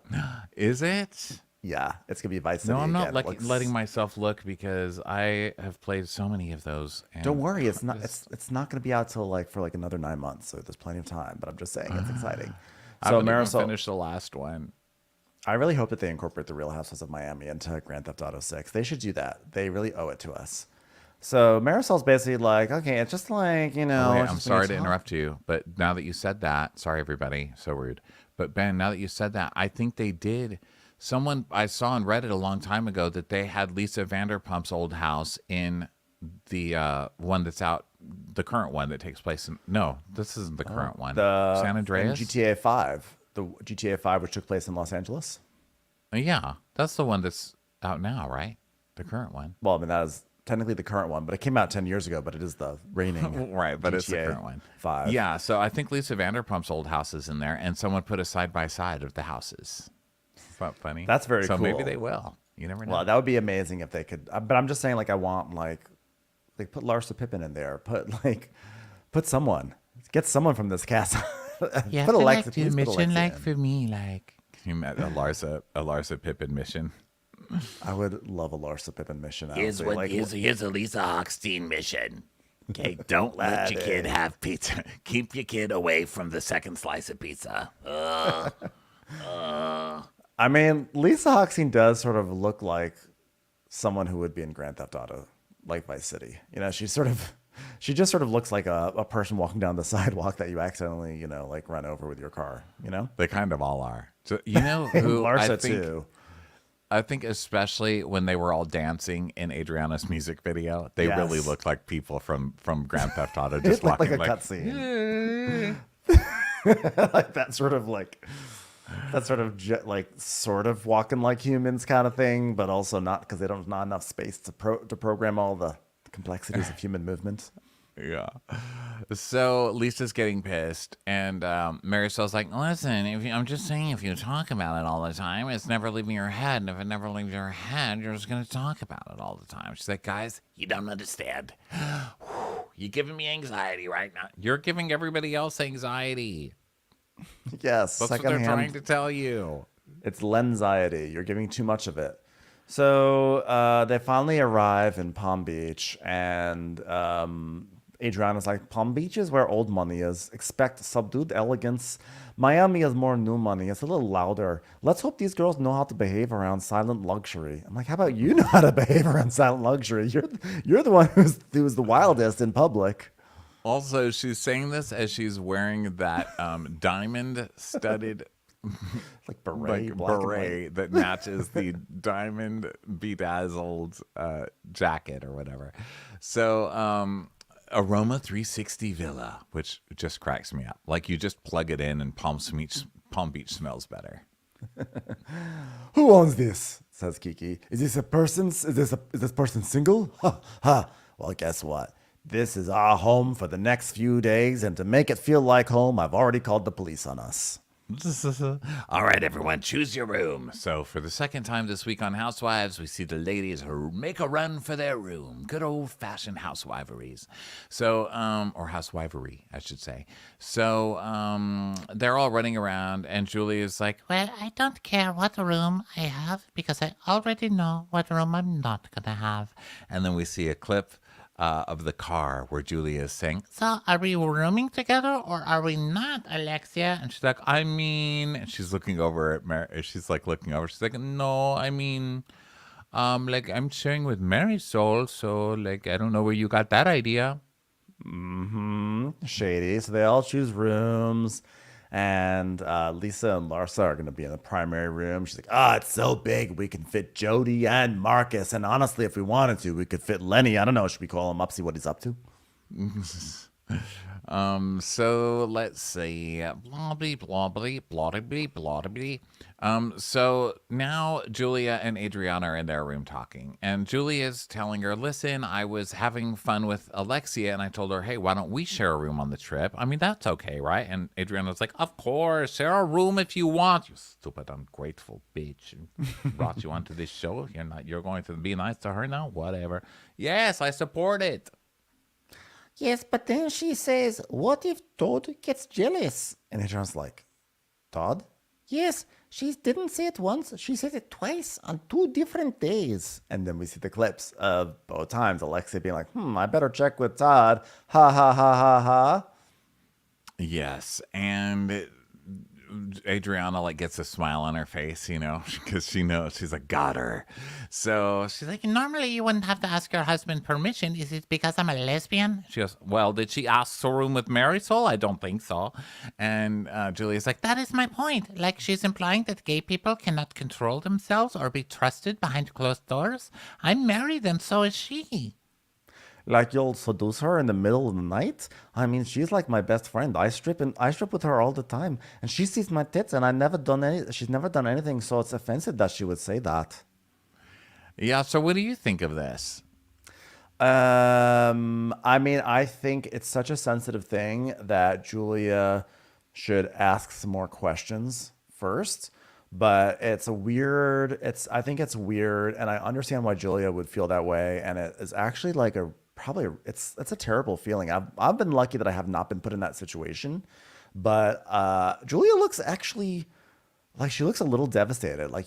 S3: Is it?
S2: yeah, it's gonna be Vice City.
S3: No, I'm not
S2: again. It looks-
S3: letting myself look because I have played so many of those. And
S2: Don't worry, it's not. It's not gonna be out till for another 9 months. So there's plenty of time. But I'm just saying, it's exciting.
S3: I
S2: So
S3: haven't even
S2: Marisol,
S3: finished the last one.
S2: I really hope that they incorporate the Real Housewives of Miami into Grand Theft Auto 6. They should do that. They really owe it to us. So Marisol's basically like, okay, it's just like, you know.
S3: Oh, wait,
S2: it's
S3: I'm
S2: just when
S3: sorry
S2: you
S3: to
S2: talk-
S3: interrupt you, but now that you said that, sorry everybody, so rude. But Ben, now that you said that, I think they did. Someone I saw on Reddit a long time ago that they had Lisa Vanderpump's old house in the one that's out, the current one that takes place in. No, this isn't the current one. San
S2: in
S3: Andreas.
S2: GTA 5. The GTA 5, which took place in Los Angeles.
S3: Yeah, that's the one that's out now, right? The current one.
S2: Well, I mean, that is technically the current one, but it came out 10 years ago, but it is the reigning
S3: Right, but it's the
S2: GTA
S3: current one.
S2: 5.
S3: Yeah, so I think Lisa Vanderpump's old house is in there, and someone put a side by side of the houses. Is that funny?
S2: That's very
S3: so maybe
S2: cool.
S3: they will. You never know.
S2: Well, that would be amazing if they could. But I'm just saying, like, I want, like put Larsa Pippen in there. Put someone. Get someone from this cast.
S5: Yeah,
S2: put
S5: for
S2: Alexa,
S5: like
S2: please
S5: the
S2: put
S5: mission,
S2: Alexia
S5: like
S2: in.
S5: for me, like
S3: You met a Larsa Pippen mission.
S2: I would love a Larsa Pippen mission.
S4: Here's
S2: honestly.
S4: a Lisa Hochstein mission. Okay, don't let your kid have pizza. Keep your kid away from the second slice of pizza.
S2: I mean, Lisa Hochstein does sort of look like someone who would be in Grand Theft Auto, like Vice City. You know, she just sort of looks like a person walking down the sidewalk that you accidentally, you know, like run over with your car, you know?
S3: They kind of all are. So, you know who
S2: Larsa
S3: I think,
S2: too.
S3: I think especially when they were all dancing in Adriana's music video, they really
S2: Yes.
S3: looked like people from Grand Theft Auto
S2: It
S3: just
S2: looked like
S3: walking
S2: a cutscene. Like that sort of sort of walking like humans kind of thing, but also not, because they don't not enough space to program all the complexities of human movement.
S3: Yeah. So Lisa's getting pissed, and Marisol's like, "Listen, I'm just saying, if you talk about it all the time, it's never leaving your head. And if it never leaves your head, you're just gonna talk about it all the time." She's like, "Guys,
S4: You don't understand. You're giving me anxiety right now.
S3: you're giving everybody else anxiety.
S2: Yes,
S3: That's what they're trying to tell you."
S2: It's lensiety. You're giving too much of it. So they finally arrive in Palm Beach, and Adriana's like, "Palm Beach is where old money is. Expect subdued elegance. Miami is more new money. It's a little louder. Let's hope these girls know how to behave around silent luxury." I'm like, how about you know how to behave around silent luxury? You're the one who's the wildest in public.
S3: Also, she's saying this as she's wearing that diamond-studded
S2: Like beret, black and white.
S3: beret that matches the diamond bedazzled jacket or whatever. So, Aroma 360 Villa, which just cracks me up. Like you just plug it in and Palm Beach smells better.
S2: "Who owns this?" says Kiki. "Is this a person's? Is this person single?" Ha ha. "Well, guess what? This is our home for the next few days, and to make it feel like home, I've already called the police on us."
S4: All right, everyone, choose your room.
S3: So, for the second time this week on Housewives, we see the ladies make a run for their room. Good old-fashioned housewiveries. So, or housewivery, I should say. So, they're all running around, and Julia's like,
S5: Well, I don't care what room I have because I already know what room I'm not gonna have.
S3: and then we see a clip of the car where Julia is saying,
S5: So are we rooming together or are we not, Alexia?
S3: and she's like, I mean, and she's looking over at she's like looking over. She's like, no, I mean, like I'm sharing with Marisol, so like I don't know where you got that idea.
S2: Shady. So they all choose rooms, and Lisa and Larsa are going to be in the primary room. She's like, "Ah, it's so big, we can fit Jody and Marcus, and honestly, if we wanted to, we could fit Lenny. I don't know, should we call him up, see what he's up to?"
S3: So let's see. Blah blah blah blah blah blah blah blah. So now Julia and Adriana are in their room talking, and Julia's telling her, "Listen, I was having fun with Alexia, and I told her, hey, why don't we share a room on the trip? I mean, that's okay, right?" And Adriana's like, "Of course, share a room if you want. You stupid, ungrateful bitch! And brought you onto this show. You're going to be nice to her now. Whatever. Yes, I support it."
S6: Yes, but then she says, what if Todd gets jealous?
S2: And Adriana's like, "Todd?"
S6: Yes, she didn't say it once, she said it twice on 2 different days.
S2: And then we see the clips of both times Alexia being like, I better check with Todd. Ha ha ha ha ha.
S3: Yes, and Adriana like gets a smile on her face, because she knows. She's like, got her. So she's like,
S5: Normally you wouldn't have to ask your husband permission. Is it because I'm a lesbian?
S3: she goes, well, did she ask for a room with Marisol? I don't think so. And Julia's like,
S5: That is my point. Like she's implying that gay people cannot control themselves or be trusted behind closed doors. I'm married and so is she.
S2: Like you'll seduce her in the middle of the night? I mean, she's like my best friend. I strip with her all the time, and she sees my tits, and she's never done anything, so it's offensive that she would say that.
S3: yeah, so what do you think of this?
S2: I mean, I think it's such a sensitive thing that Julia should ask some more questions first. But I think it's weird, and I understand why Julia would feel that way. And it is actually like it's a terrible feeling. I've been lucky that I have not been put in that situation. But Julia looks actually like she looks a little devastated. Like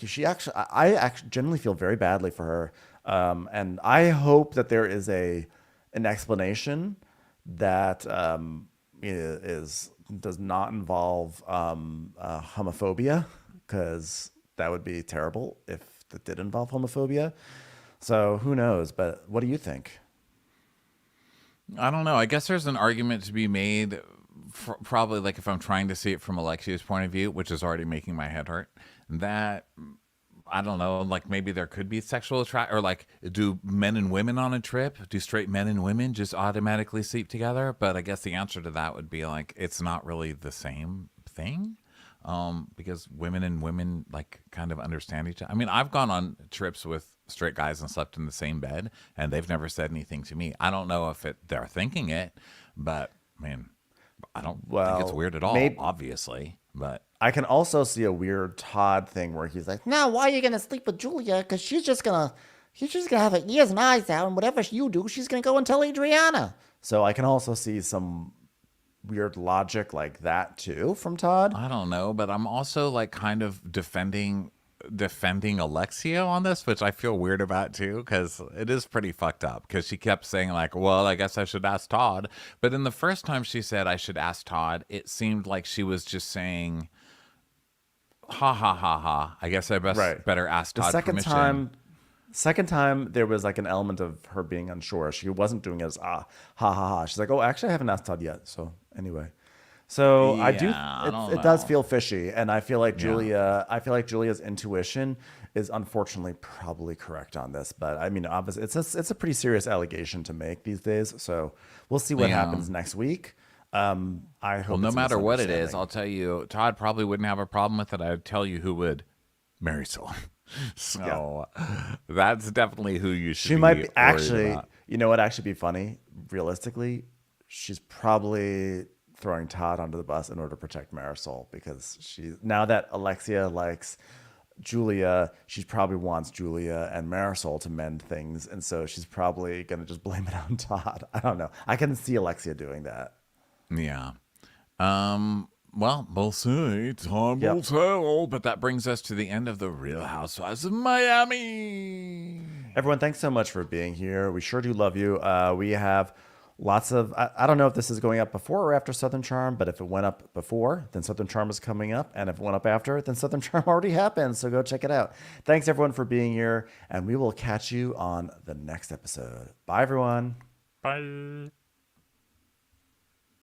S2: I actually genuinely feel very badly for her. And I hope that there is an explanation that does not involve homophobia, because that would be terrible if it did involve homophobia. So who knows? But what do you think?
S3: I don't know. I guess there's an argument to be made, probably like if I'm trying to see it from Alexia's point of view, which is already making my head hurt, that I don't know, like maybe there could be sexual attract, or like do men and women on a trip, do straight men and women just automatically sleep together? But I guess the answer to that would be like it's not really the same thing. Because women and women like kind of understand each other. I mean, I've gone on trips with straight guys and slept in the same bed, and they've never said anything to me. I don't know if they're thinking it, but I mean, I don't think it's weird at all, obviously. But
S2: I can also see a weird Todd thing where he's like,
S6: Now, why are you gonna sleep with Julia? Because she's just gonna have her ears and eyes out, and whatever you do, she's gonna go and tell Adriana.
S2: so I can also see some weird logic like that too from Todd.
S3: I don't know, but I'm also like kind of defending Alexia on this, which I feel weird about too, because it is pretty fucked up. Because she kept saying like, "Well, I guess I should ask Todd," but in the first time she said I should ask Todd, it seemed like she was just saying, "Ha ha ha ha." I guess I better ask Todd permission.
S2: Second time there was like an element of her being unsure. She wasn't doing it as ha ha ha. She's like, oh, actually I haven't asked Todd yet. So anyway, so it does feel fishy, and I feel like Julia's intuition is unfortunately probably correct on this. But I mean, obviously it's a pretty serious allegation to make these days. So we'll see what happens next week. I hope.
S3: Well, no matter what it is, I'll tell you, Todd probably wouldn't have a problem with it. I'd tell you who would. Marisol. So that's definitely who you should.
S2: She might be actually.
S3: About.
S2: You know what? Actually, be funny. Realistically, she's probably throwing Todd under the bus in order to protect Marisol, because now that Alexia likes Julia, she probably wants Julia and Marisol to mend things, and so she's probably gonna just blame it on Todd. I don't know. I can see Alexia doing that.
S3: Yeah. Well, we'll see. Time will tell. But that brings us to the end of the Real Housewives of Miami.
S2: Everyone, thanks so much for being here. We sure do love you. We have lots of, I don't know if this is going up before or after Southern Charm, but if it went up before, then Southern Charm is coming up. And if it went up after, then Southern Charm already happened. So go check it out. Thanks, everyone, for being here. And we will catch you on the next episode. Bye, everyone.
S1: Bye.